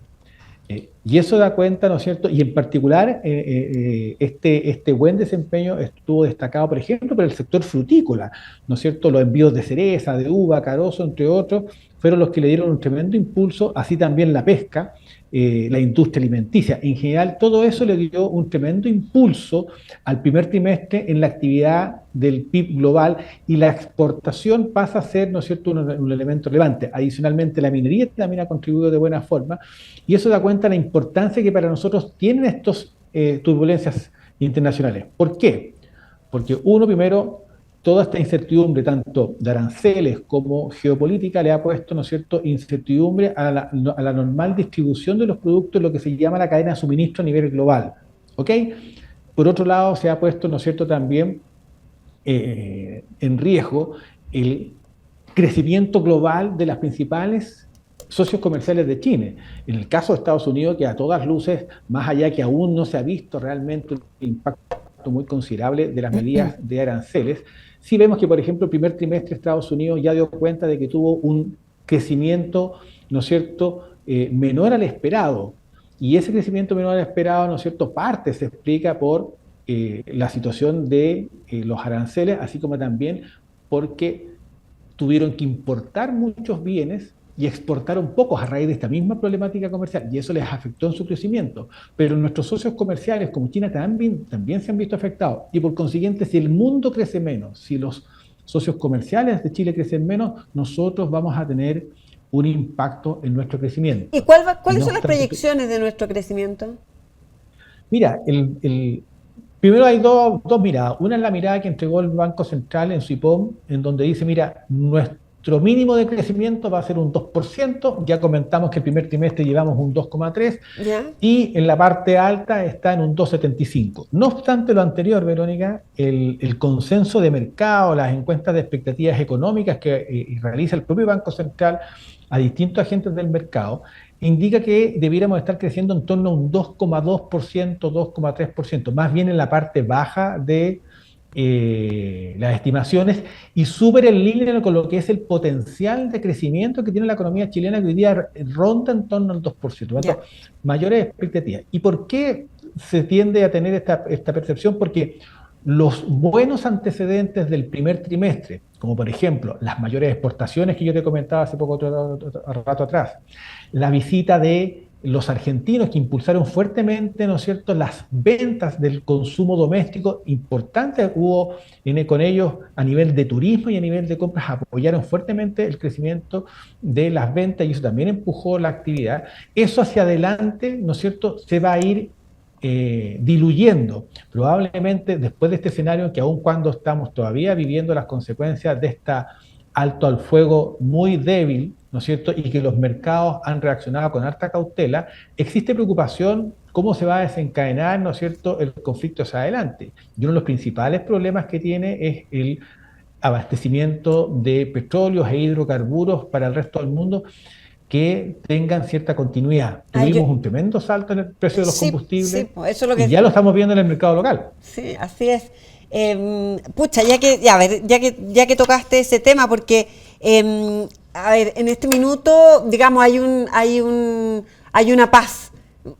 Y eso da cuenta, ¿no es cierto? Y en particular, este buen desempeño estuvo destacado, por ejemplo, por el sector frutícola, ¿no es cierto? Los envíos de cereza, de uva, carozo, entre otros, fueron los que le dieron un tremendo impulso, así también la pesca, la industria alimenticia. En general, todo eso le dio un tremendo impulso al primer trimestre en la actividad del PIB global y la exportación pasa a ser, ¿no es cierto?, un elemento relevante. Adicionalmente, la minería también ha contribuido de buena forma y eso da cuenta de la importancia que para nosotros tienen estas turbulencias internacionales. ¿Por qué? Porque uno, primero, toda esta incertidumbre, tanto de aranceles como geopolítica, le ha puesto, ¿no es cierto?, incertidumbre a la normal distribución de los productos, lo que se llama la cadena de suministro a nivel global. ¿Ok? Por otro lado, se ha puesto, ¿no es cierto?, también en riesgo el crecimiento global de las principales socios comerciales de Chile. En el caso de Estados Unidos, que a todas luces, más allá que aún no se ha visto realmente un impacto muy considerable de las medidas de aranceles, sí vemos que, por ejemplo, el primer trimestre Estados Unidos ya dio cuenta de que tuvo un crecimiento, ¿no es cierto?, menor al esperado. Y ese crecimiento menor al esperado, ¿no es cierto?, parte se explica por la situación de los aranceles, así como también porque tuvieron que importar muchos bienes y exportaron pocos a raíz de esta misma problemática comercial, y eso les afectó en su crecimiento. Pero nuestros socios comerciales, como China, también se han visto afectados, y por consiguiente, si el mundo crece menos, si los socios comerciales de Chile crecen menos, nosotros vamos a tener un impacto en nuestro crecimiento. ¿Y cuáles son las proyecciones de nuestro crecimiento? Mira, primero hay dos miradas. Una es la mirada que entregó el Banco Central en su IPOM, en donde dice, mira, nuestro mínimo de crecimiento va a ser un 2%, ya comentamos que el primer trimestre llevamos un 2,3%, y en la parte alta está en un 2,75%. No obstante lo anterior, Verónica, el consenso de mercado, las encuestas de expectativas económicas que realiza el propio Banco Central a distintos agentes del mercado, indica que debiéramos estar creciendo en torno a un 2,2%, 2,3%, más bien en la parte baja de las estimaciones y súper en línea con lo que es el potencial de crecimiento que tiene la economía chilena, que hoy día ronda en torno al 2%, mayores expectativas. ¿Y por qué se tiende a tener esta percepción? Porque los buenos antecedentes del primer trimestre, como por ejemplo las mayores exportaciones que yo te comentaba hace poco rato atrás, la visita de los argentinos que impulsaron fuertemente, ¿no es cierto?, las ventas del consumo doméstico importantes hubo con ellos a nivel de turismo y a nivel de compras, apoyaron fuertemente el crecimiento de las ventas y eso también empujó la actividad. Eso hacia adelante, ¿no es cierto?, se va a ir diluyendo, probablemente después de este escenario que aun cuando estamos todavía viviendo las consecuencias de esta alto al fuego muy débil, ¿no es cierto?, y que los mercados han reaccionado con harta cautela, existe preocupación cómo se va a desencadenar, ¿no es cierto?, el conflicto hacia adelante. Y uno de los principales problemas que tiene es el abastecimiento de petróleos e hidrocarburos para el resto del mundo que tengan cierta continuidad. Tuvimos un tremendo salto en el precio de los combustibles eso es lo que y ya lo estamos viendo en el mercado local. Sí, así es. Pucha, ya que tocaste ese tema, porque a ver, en este minuto, digamos, hay una paz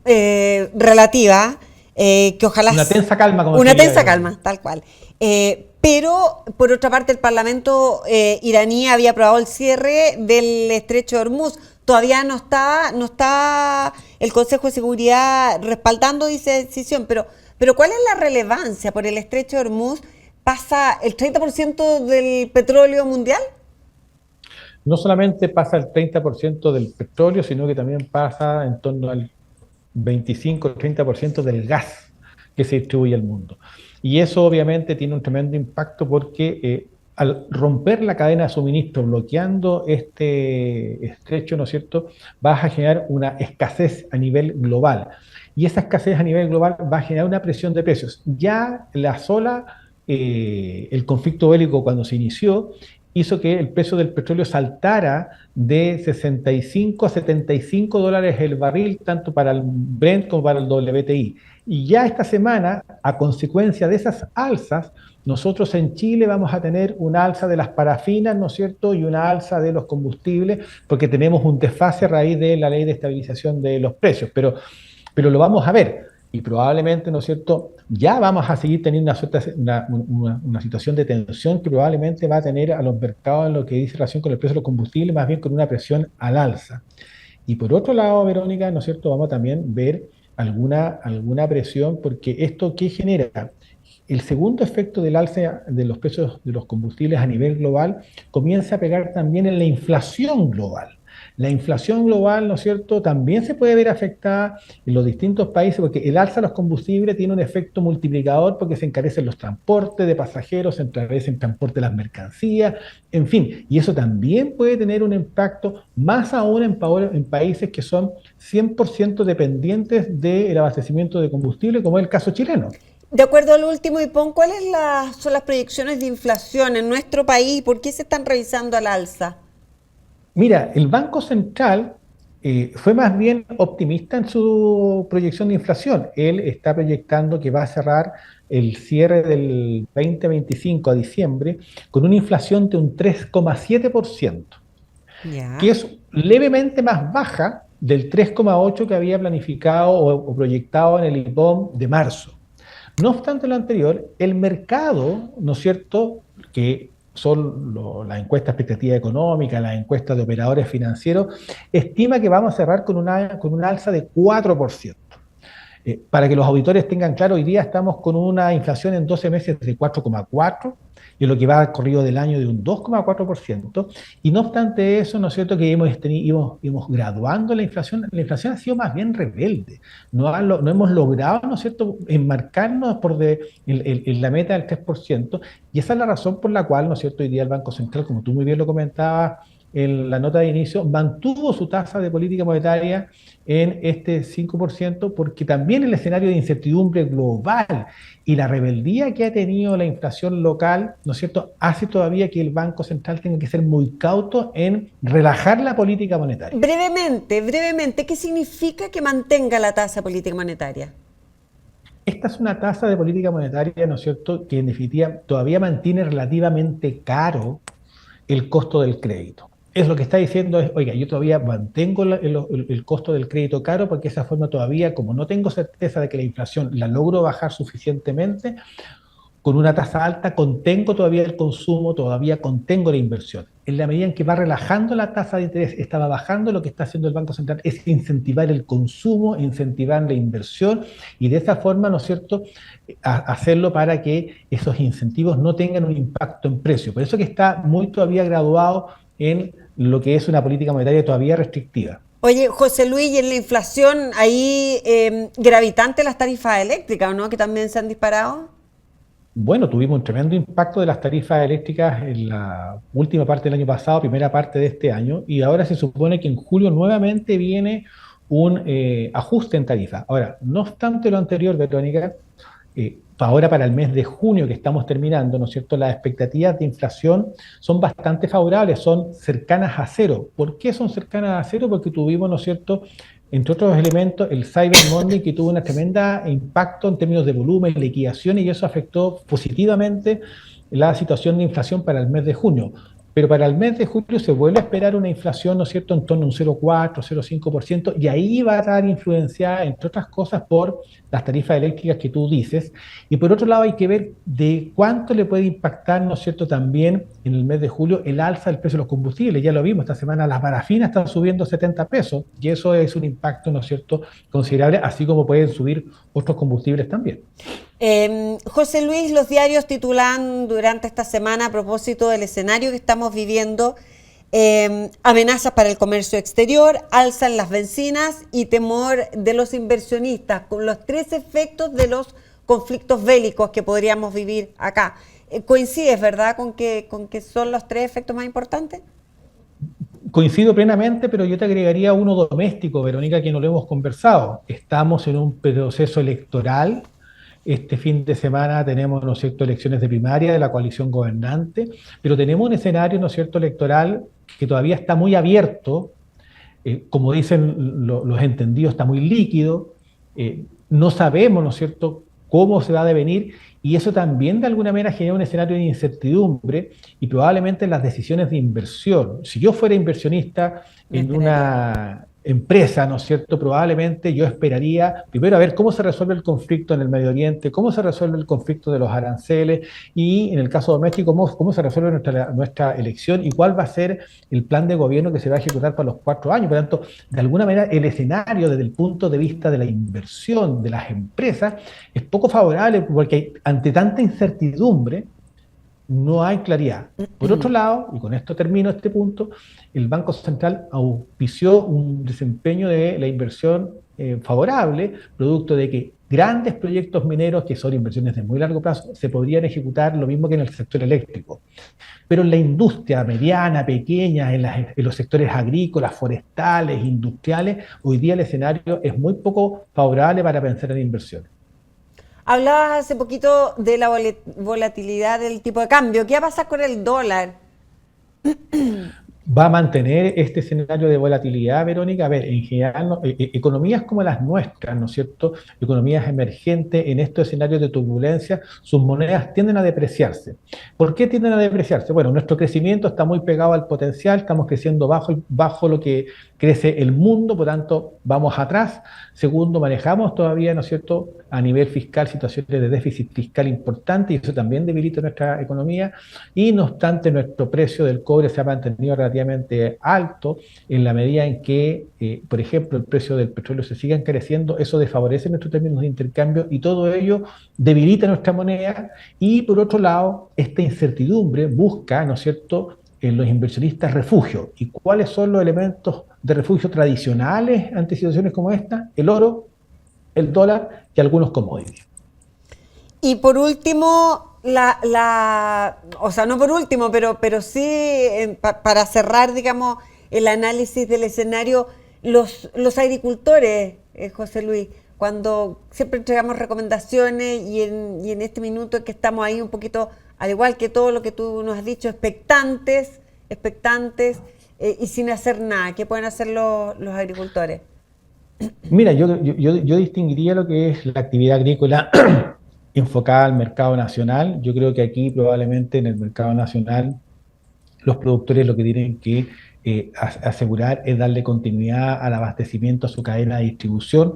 relativa, que ojalá una tensa calma, como una tensa calma, tal cual. Pero, por otra parte, el Parlamento iraní había aprobado el cierre del estrecho de Hormuz. Todavía no está el Consejo de Seguridad respaldando dicha decisión, pero ¿cuál es la relevancia? ¿Por el estrecho de Hormuz pasa el 30% del petróleo mundial? No solamente pasa el 30% del petróleo, sino que también pasa en torno al 25-30% del gas que se distribuye al mundo. Y eso obviamente tiene un tremendo impacto porque al romper la cadena de suministro, bloqueando este estrecho, ¿no es cierto?, vas a generar una escasez a nivel global. Y esa escasez a nivel global va a generar una presión de precios. Ya el conflicto bélico cuando se inició, hizo que el precio del petróleo saltara de 65 a 75 dólares el barril, tanto para el Brent como para el WTI. Y ya esta semana, a consecuencia de esas alzas, nosotros en Chile vamos a tener una alza de las parafinas, ¿no es cierto?, y una alza de los combustibles, porque tenemos un desfase a raíz de la ley de estabilización de los precios. Pero lo vamos a ver. Y probablemente, ¿no es cierto?, ya vamos a seguir teniendo una situación de tensión que probablemente va a tener a los mercados en lo que dice relación con el precio de los combustibles, más bien con una presión al alza. Y por otro lado, Verónica, ¿no es cierto?, vamos a también ver alguna presión, porque esto ¿qué genera? El segundo efecto del alza de los precios de los combustibles a nivel global comienza a pegar también en la inflación global. La inflación global, ¿no es cierto?, también se puede ver afectada en los distintos países porque el alza de los combustibles tiene un efecto multiplicador porque se encarecen los transportes de pasajeros, se encarece el transporte de las mercancías, en fin, y eso también puede tener un impacto más aún en países que son 100% dependientes del abastecimiento de combustible, como es el caso chileno. De acuerdo al último IPON, ¿cuáles son las proyecciones de inflación en nuestro país? ¿Por qué se están revisando al alza? Mira, el Banco Central fue más bien optimista en su proyección de inflación. Él está proyectando que va a cerrar el cierre del 2025 a diciembre con una inflación de un 3,7%, que es levemente más baja del 3,8% que había planificado o proyectado en el IPOM de marzo. No obstante lo anterior, el mercado, ¿no es cierto?, que son las encuestas de expectativa económica, las encuestas de operadores financieros, estima que vamos a cerrar con una alza de 4%. Para que los auditores tengan claro, hoy día estamos con una inflación en 12 meses de 4,4%, y lo que va al corrido del año de un 2,4%, y no obstante eso, ¿no es cierto?, que íbamos graduando la inflación ha sido más bien rebelde, no hemos logrado, ¿no es cierto?, enmarcarnos en la meta del 3%, y esa es la razón por la cual, ¿no es cierto?, hoy día el Banco Central, como tú muy bien lo comentabas en la nota de inicio, mantuvo su tasa de política monetaria en este 5%, porque también el escenario de incertidumbre global y la rebeldía que ha tenido la inflación local, ¿no es cierto?, hace todavía que el Banco Central tenga que ser muy cauto en relajar la política monetaria. Brevemente, ¿qué significa que mantenga la tasa de política monetaria? Esta es una tasa de política monetaria, ¿no es cierto?, que en definitiva todavía mantiene relativamente caro el costo del crédito. Es lo que está diciendo es, oiga, yo todavía mantengo el costo del crédito caro porque de esa forma todavía, como no tengo certeza de que la inflación la logro bajar suficientemente, con una tasa alta contengo todavía el consumo, todavía contengo la inversión. En la medida en que va relajando la tasa de interés, estaba bajando, lo que está haciendo el Banco Central es incentivar el consumo, incentivar la inversión y de esa forma, ¿no es cierto?, hacerlo para que esos incentivos no tengan un impacto en precio. Por eso que está muy todavía graduado en lo que es una política monetaria todavía restrictiva. Oye, José Luis, y en la inflación, ahí gravitante las tarifas eléctricas, ¿no? Que también se han disparado. Bueno, tuvimos un tremendo impacto de las tarifas eléctricas en la última parte del año pasado, primera parte de este año, y ahora se supone que en julio nuevamente viene un ajuste en tarifa. Ahora, no obstante lo anterior, Verónica, ahora para el mes de junio que estamos terminando, ¿no es cierto?, las expectativas de inflación son bastante favorables, son cercanas a cero. ¿Por qué son cercanas a cero? Porque tuvimos, ¿no es cierto?, entre otros elementos, el Cyber Monday, que tuvo un tremendo impacto en términos de volumen, liquidación, y eso afectó positivamente la situación de inflación para el mes de junio. Pero para el mes de julio se vuelve a esperar una inflación, ¿no es cierto?, en torno a un 0,4, 0,5%, y ahí va a estar influenciada, entre otras cosas, por las tarifas eléctricas que tú dices. Y por otro lado hay que ver de cuánto le puede impactar, ¿no es cierto?, también en el mes de julio el alza del precio de los combustibles. Ya lo vimos, esta semana las parafinas están subiendo 70 pesos, y eso es un impacto, ¿no es cierto?, considerable, así como pueden subir otros combustibles también. José Luis, los diarios titulan durante esta semana a propósito del escenario que estamos viviendo, amenazas para el comercio exterior, alzan las bencinas y temor de los inversionistas, con los 3 efectos de los conflictos bélicos que podríamos vivir acá. ¿Coincides, verdad, con que son los 3 efectos más importantes? Coincido plenamente, pero yo te agregaría uno doméstico, Verónica, que no lo hemos conversado. Estamos en un proceso electoral. Este fin de semana tenemos, ¿no es cierto?, elecciones de primaria de la coalición gobernante, pero tenemos un escenario, ¿no es cierto?, electoral que todavía está muy abierto, como dicen los entendidos, está muy líquido, no sabemos, ¿no es cierto?, cómo se va a devenir, y eso también de alguna manera genera un escenario de incertidumbre y probablemente las decisiones de inversión. Si yo fuera inversionista en una empresa, ¿no es cierto?, probablemente yo esperaría primero a ver cómo se resuelve el conflicto en el Medio Oriente, cómo se resuelve el conflicto de los aranceles y en el caso doméstico, cómo se resuelve nuestra elección y cuál va a ser el plan de gobierno que se va a ejecutar para los 4 años. Por lo tanto, de alguna manera el escenario desde el punto de vista de la inversión de las empresas es poco favorable porque ante tanta incertidumbre no hay claridad. Por otro lado, y con esto termino este punto, el Banco Central auspició un desempeño de la inversión favorable, producto de que grandes proyectos mineros, que son inversiones de muy largo plazo, se podrían ejecutar lo mismo que en el sector eléctrico. Pero en la industria mediana, pequeña, en los sectores agrícolas, forestales, industriales, hoy día el escenario es muy poco favorable para pensar en inversiones. Hablabas hace poquito de la volatilidad del tipo de cambio. ¿Qué va a pasar con el dólar? Va a mantener este escenario de volatilidad, Verónica. A ver, en general, economías como las nuestras, ¿no es cierto?, economías emergentes, en estos escenarios de turbulencia, sus monedas tienden a depreciarse. ¿Por qué tienden a depreciarse? Bueno, nuestro crecimiento está muy pegado al potencial, estamos creciendo bajo lo que crece el mundo, por tanto, vamos atrás. Segundo, manejamos todavía, ¿no es cierto?, a nivel fiscal situaciones de déficit fiscal importante y eso también debilita nuestra economía. Y no obstante, nuestro precio del cobre se ha mantenido relativamente alto en la medida en que, por ejemplo, el precio del petróleo se sigue encareciendo, eso desfavorece nuestros términos de intercambio y todo ello debilita nuestra moneda. Y por otro lado, esta incertidumbre busca, ¿no es cierto?, en los inversionistas refugio. ¿Y cuáles son los elementos de refugio tradicionales ante situaciones como esta? El oro, el dólar y algunos commodities. Y por último, o sea, no por último, pero sí, para cerrar, digamos, el análisis del escenario, los agricultores, José Luis, cuando siempre entregamos recomendaciones y en este minuto que estamos ahí un poquito, al igual que todo lo que tú nos has dicho, expectantes y sin hacer nada, ¿qué pueden hacer los agricultores? Mira, yo distinguiría lo que es la actividad agrícola enfocada al mercado nacional. Yo creo que aquí probablemente en el mercado nacional los productores lo que tienen que asegurar es darle continuidad al abastecimiento a su cadena de distribución.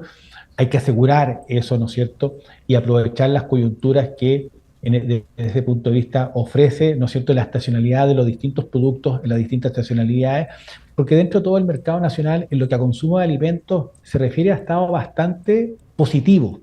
Hay que asegurar eso, ¿no es cierto? Y aprovechar las coyunturas que desde ese punto de vista ofrece, ¿no es cierto?, la estacionalidad de los distintos productos en las distintas estacionalidades, porque dentro de todo el mercado nacional, en lo que a consumo de alimentos se refiere, ha estado bastante positivo.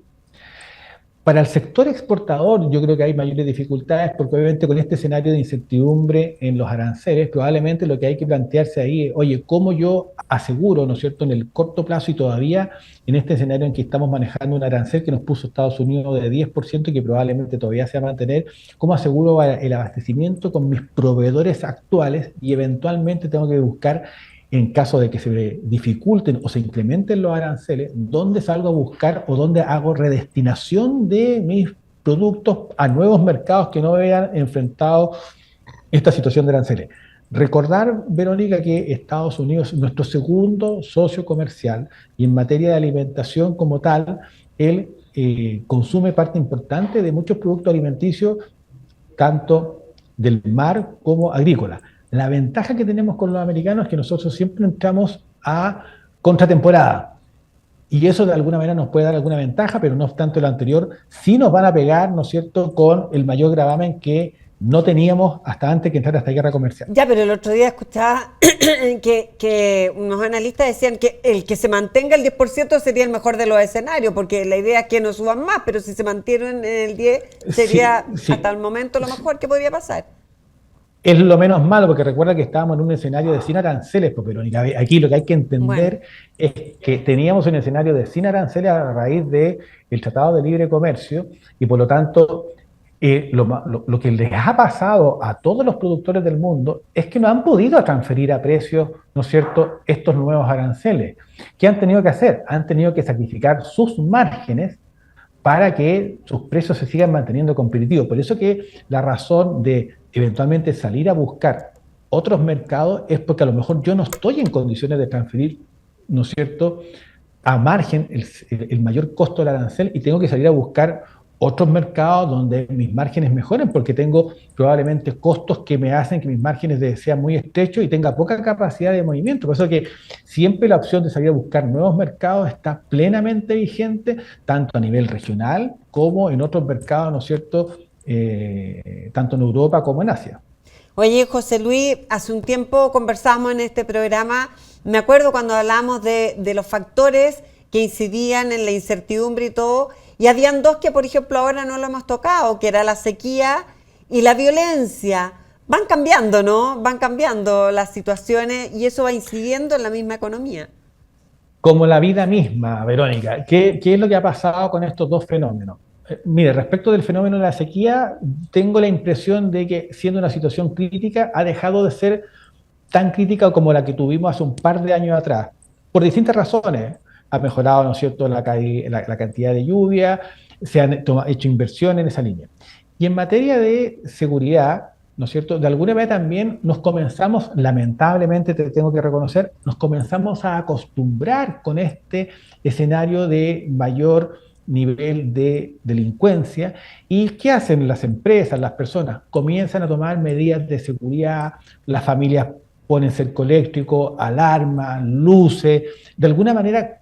Para el sector exportador yo creo que hay mayores dificultades porque obviamente con este escenario de incertidumbre en los aranceles, probablemente lo que hay que plantearse ahí es, oye, ¿cómo yo aseguro, ¿no es cierto?, en el corto plazo y todavía en este escenario en que estamos manejando un arancel que nos puso Estados Unidos de 10% y que probablemente todavía se va a mantener, ¿cómo aseguro el abastecimiento con mis proveedores actuales y eventualmente tengo que buscar, en caso de que se dificulten o se incrementen los aranceles, dónde salgo a buscar o dónde hago redestinación de mis productos a nuevos mercados que no hayan enfrentado esta situación de aranceles? Recordar, Verónica, que Estados Unidos es nuestro segundo socio comercial y en materia de alimentación como tal, él consume parte importante de muchos productos alimenticios, tanto del mar como agrícola. La ventaja que tenemos con los americanos es que nosotros siempre entramos a contratemporada. Y eso de alguna manera nos puede dar alguna ventaja, pero no obstante lo anterior, sí nos van a pegar, ¿no es cierto?, con el mayor gravamen que no teníamos hasta antes que entrara esta guerra comercial. Ya, pero el otro día escuchaba que unos analistas decían que el que se mantenga el 10% sería el mejor de los escenarios, porque la idea es que no suban más, pero si se mantienen en el 10 sería hasta el momento lo mejor que podría pasar. Es lo menos malo, porque recuerda que estábamos en un escenario de sin aranceles, pues, Verónica. Aquí lo que hay que entender es que teníamos un escenario de sin aranceles a raíz del Tratado de Libre Comercio, y por lo tanto, lo que les ha pasado a todos los productores del mundo es que no han podido transferir a precios, ¿no es cierto?, estos nuevos aranceles. ¿Qué han tenido que hacer? Han tenido que sacrificar sus márgenes para que sus precios se sigan manteniendo competitivos. Por eso que la razón de eventualmente salir a buscar otros mercados es porque a lo mejor yo no estoy en condiciones de transferir, ¿no es cierto?, a margen el mayor costo del arancel y tengo que salir a buscar otros mercados donde mis márgenes mejoren porque tengo probablemente costos que me hacen que mis márgenes sean muy estrechos y tenga poca capacidad de movimiento. Por eso que siempre la opción de salir a buscar nuevos mercados está plenamente vigente, tanto a nivel regional como en otros mercados, ¿no es cierto?, tanto en Europa como en Asia. Oye, José Luis, hace un tiempo conversábamos en este programa, me acuerdo cuando hablábamos de los factores que incidían en la incertidumbre y todo, y habían dos que, por ejemplo, ahora no lo hemos tocado, que era la sequía y la violencia. Van cambiando, ¿no? Van cambiando las situaciones y eso va incidiendo en la misma economía. Como la vida misma, Verónica. ¿Qué es lo que ha pasado con estos dos fenómenos? Mire, respecto del fenómeno de la sequía, tengo la impresión de que, siendo una situación crítica, ha dejado de ser tan crítica como la que tuvimos hace un par de años atrás, por distintas razones. Ha mejorado, ¿no es cierto?, la cantidad de lluvia, se han hecho inversiones en esa línea. Y en materia de seguridad, ¿no es cierto?, de alguna manera también nos comenzamos, lamentablemente te tengo que reconocer, nos comenzamos a acostumbrar con este escenario de mayor nivel de delincuencia. ¿Y qué hacen las empresas, las personas? Comienzan a tomar medidas de seguridad, las familias ponen cerco eléctrico, alarmas, luces, de alguna manera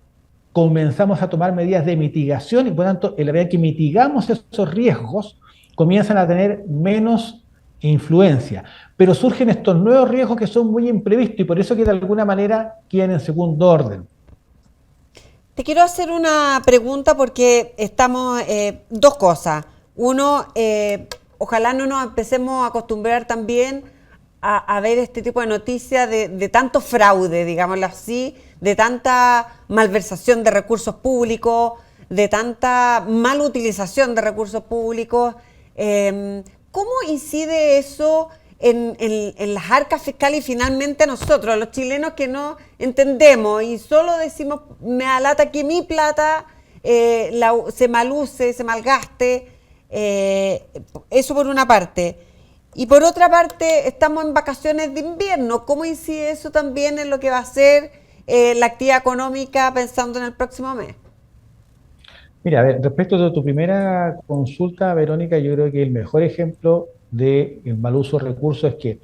comenzamos a tomar medidas de mitigación y por lo tanto, en la medida que mitigamos esos riesgos, comienzan a tener menos influencia. Pero surgen estos nuevos riesgos que son muy imprevistos y por eso que de alguna manera quedan en segundo orden. Te quiero hacer una pregunta porque estamos, dos cosas. Uno, ojalá no nos empecemos a acostumbrar también a ver este tipo de noticias de tanto fraude, digámoslo así, de tanta malversación de recursos públicos, de tanta mal utilización de recursos públicos. ¿Cómo incide eso en las arcas fiscales y finalmente a nosotros, los chilenos que no entendemos y solo decimos, me alata que mi plata se maluse, se malgaste? Eso por una parte. Y por otra parte, estamos en vacaciones de invierno. ¿Cómo incide eso también en lo que va a ser la actividad económica pensando en el próximo mes? Mira, a ver, respecto de tu primera consulta, Verónica, yo creo que el mejor ejemplo del mal uso de recursos es que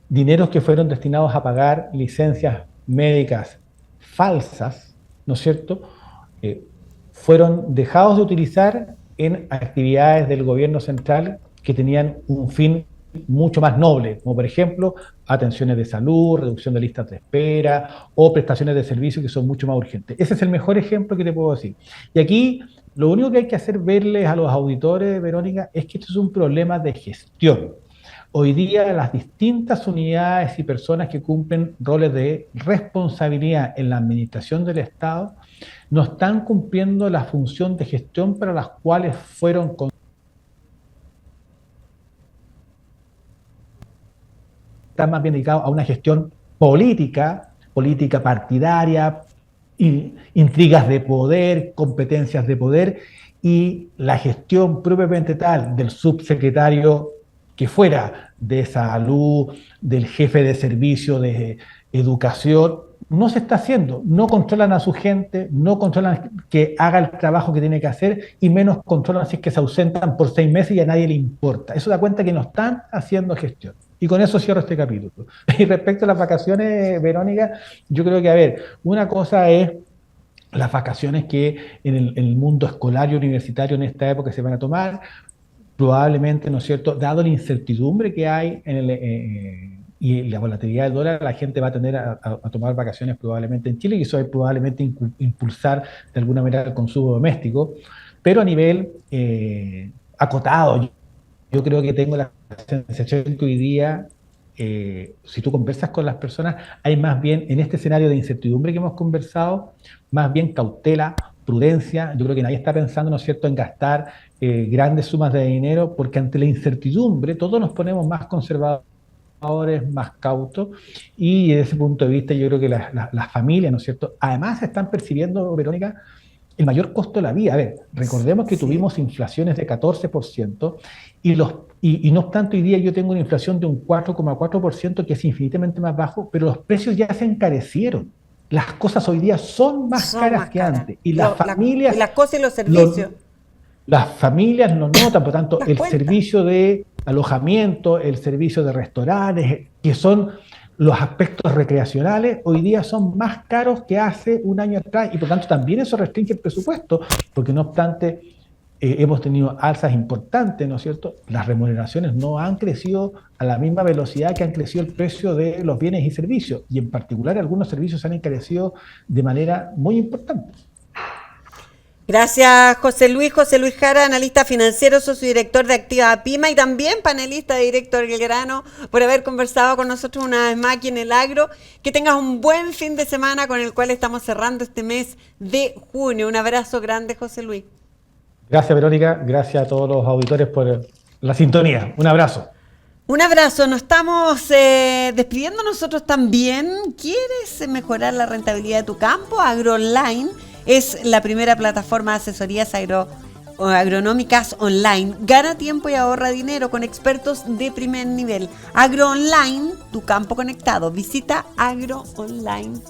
dineros que fueron destinados a pagar licencias médicas falsas, ¿no es cierto?, fueron dejados de utilizar en actividades del gobierno central que tenían un fin mucho más noble, como por ejemplo atenciones de salud, reducción de listas de espera o prestaciones de servicios que son mucho más urgentes. Ese es el mejor ejemplo que te puedo decir. Y aquí lo único que hay que hacer verles a los auditores, Verónica, es que esto es un problema de gestión. Hoy día las distintas unidades y personas que cumplen roles de responsabilidad en la administración del Estado no están cumpliendo la función de gestión para las cuales fueron están más bien dedicados a una gestión política partidaria, intrigas de poder, competencias de poder, y la gestión propiamente tal del subsecretario que fuera de salud, del jefe de servicio de educación, no se está haciendo. No controlan a su gente, no controlan que haga el trabajo que tiene que hacer y menos controlan si es que se ausentan por 6 meses y a nadie le importa. Eso da cuenta que no están haciendo gestión. Y con eso cierro este capítulo. Y respecto a las vacaciones, Verónica, yo creo que, a ver, una cosa es las vacaciones que en el mundo escolar y universitario en esta época se van a tomar. Probablemente, ¿no es cierto?, dado la incertidumbre que hay y la volatilidad del dólar, la gente va a tender a tomar vacaciones probablemente en Chile y eso es probablemente impulsar de alguna manera el consumo doméstico, pero a nivel acotado. Yo creo que tengo la sensación que hoy día, si tú conversas con las personas, hay más bien, en este escenario de incertidumbre que hemos conversado, más bien cautela, prudencia. Yo creo que nadie está pensando, ¿no es cierto?, en gastar grandes sumas de dinero, porque ante la incertidumbre todos nos ponemos más conservadores, más cautos, y desde ese punto de vista yo creo que las familias, ¿no es cierto?, además están percibiendo, Verónica, el mayor costo de la vida. A ver, recordemos que tuvimos inflaciones de 14% y no obstante hoy día yo tengo una inflación de un 4,4% que es infinitamente más bajo, pero los precios ya se encarecieron. Las cosas hoy día son más caras que antes. Y las familias... las cosas y los servicios. Las familias lo notan, por tanto, el servicio de alojamiento, el servicio de restaurantes, que son los aspectos recreacionales, hoy día son más caros que hace un año atrás y por tanto también eso restringe el presupuesto, porque no obstante hemos tenido alzas importantes, ¿no es cierto? Las remuneraciones no han crecido a la misma velocidad que han crecido el precio de los bienes y servicios, y en particular algunos servicios se han encarecido de manera muy importante. Gracias, José Luis Jara, analista financiero, socio director de Activa Pima y también panelista de Directo al Grano, por haber conversado con nosotros una vez más aquí en El Agro. Que tengas un buen fin de semana con el cual estamos cerrando este mes de junio. Un abrazo grande, José Luis. Gracias, Verónica. Gracias a todos los auditores por la sintonía. Un abrazo. Un abrazo. Nos estamos despidiendo nosotros también. ¿Quieres mejorar la rentabilidad de tu campo? AgroOnline es la primera plataforma de asesorías agronómicas online. Gana tiempo y ahorra dinero con expertos de primer nivel. AgroOnline, tu campo conectado. Visita AgroOnline,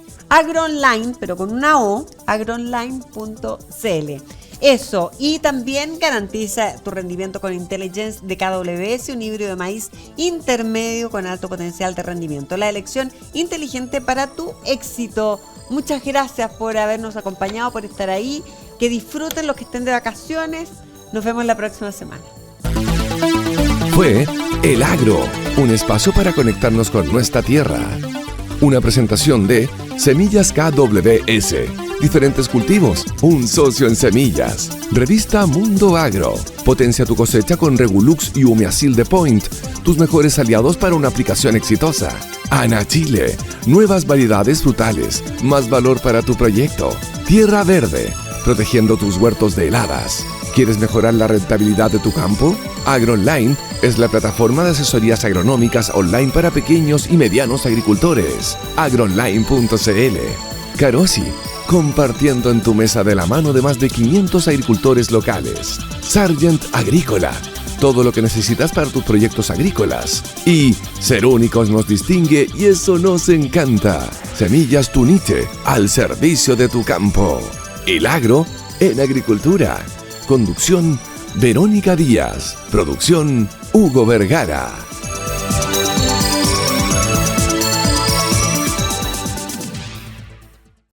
pero con una O, agroonline.cl. Eso, y también garantiza tu rendimiento con Intelligence de KWS, un híbrido de maíz intermedio con alto potencial de rendimiento. La elección inteligente para tu éxito. Muchas gracias por habernos acompañado, por estar ahí. Que disfruten los que estén de vacaciones. Nos vemos la próxima semana. Fue El Agro, un espacio para conectarnos con nuestra tierra. Una presentación de Semillas KWS. Diferentes cultivos, un socio en semillas. Revista Mundo Agro. Potencia tu cosecha con Regulux y Humiacil de Point, tus mejores aliados para una aplicación exitosa. Ana Chile, nuevas variedades frutales, más valor para tu proyecto. Tierra Verde, protegiendo tus huertos de heladas. ¿Quieres mejorar la rentabilidad de tu campo? AgroOnline es la plataforma de asesorías agronómicas online para pequeños y medianos agricultores. agroonline.cl. Carosi, compartiendo en tu mesa de la mano de más de 500 agricultores locales. Sargent Agrícola, todo lo que necesitas para tus proyectos agrícolas. Y ser únicos nos distingue y eso nos encanta. Semillas Tuniche, al servicio de tu campo. El Agro en agricultura. Conducción, Verónica Díaz. Producción, Hugo Vergara.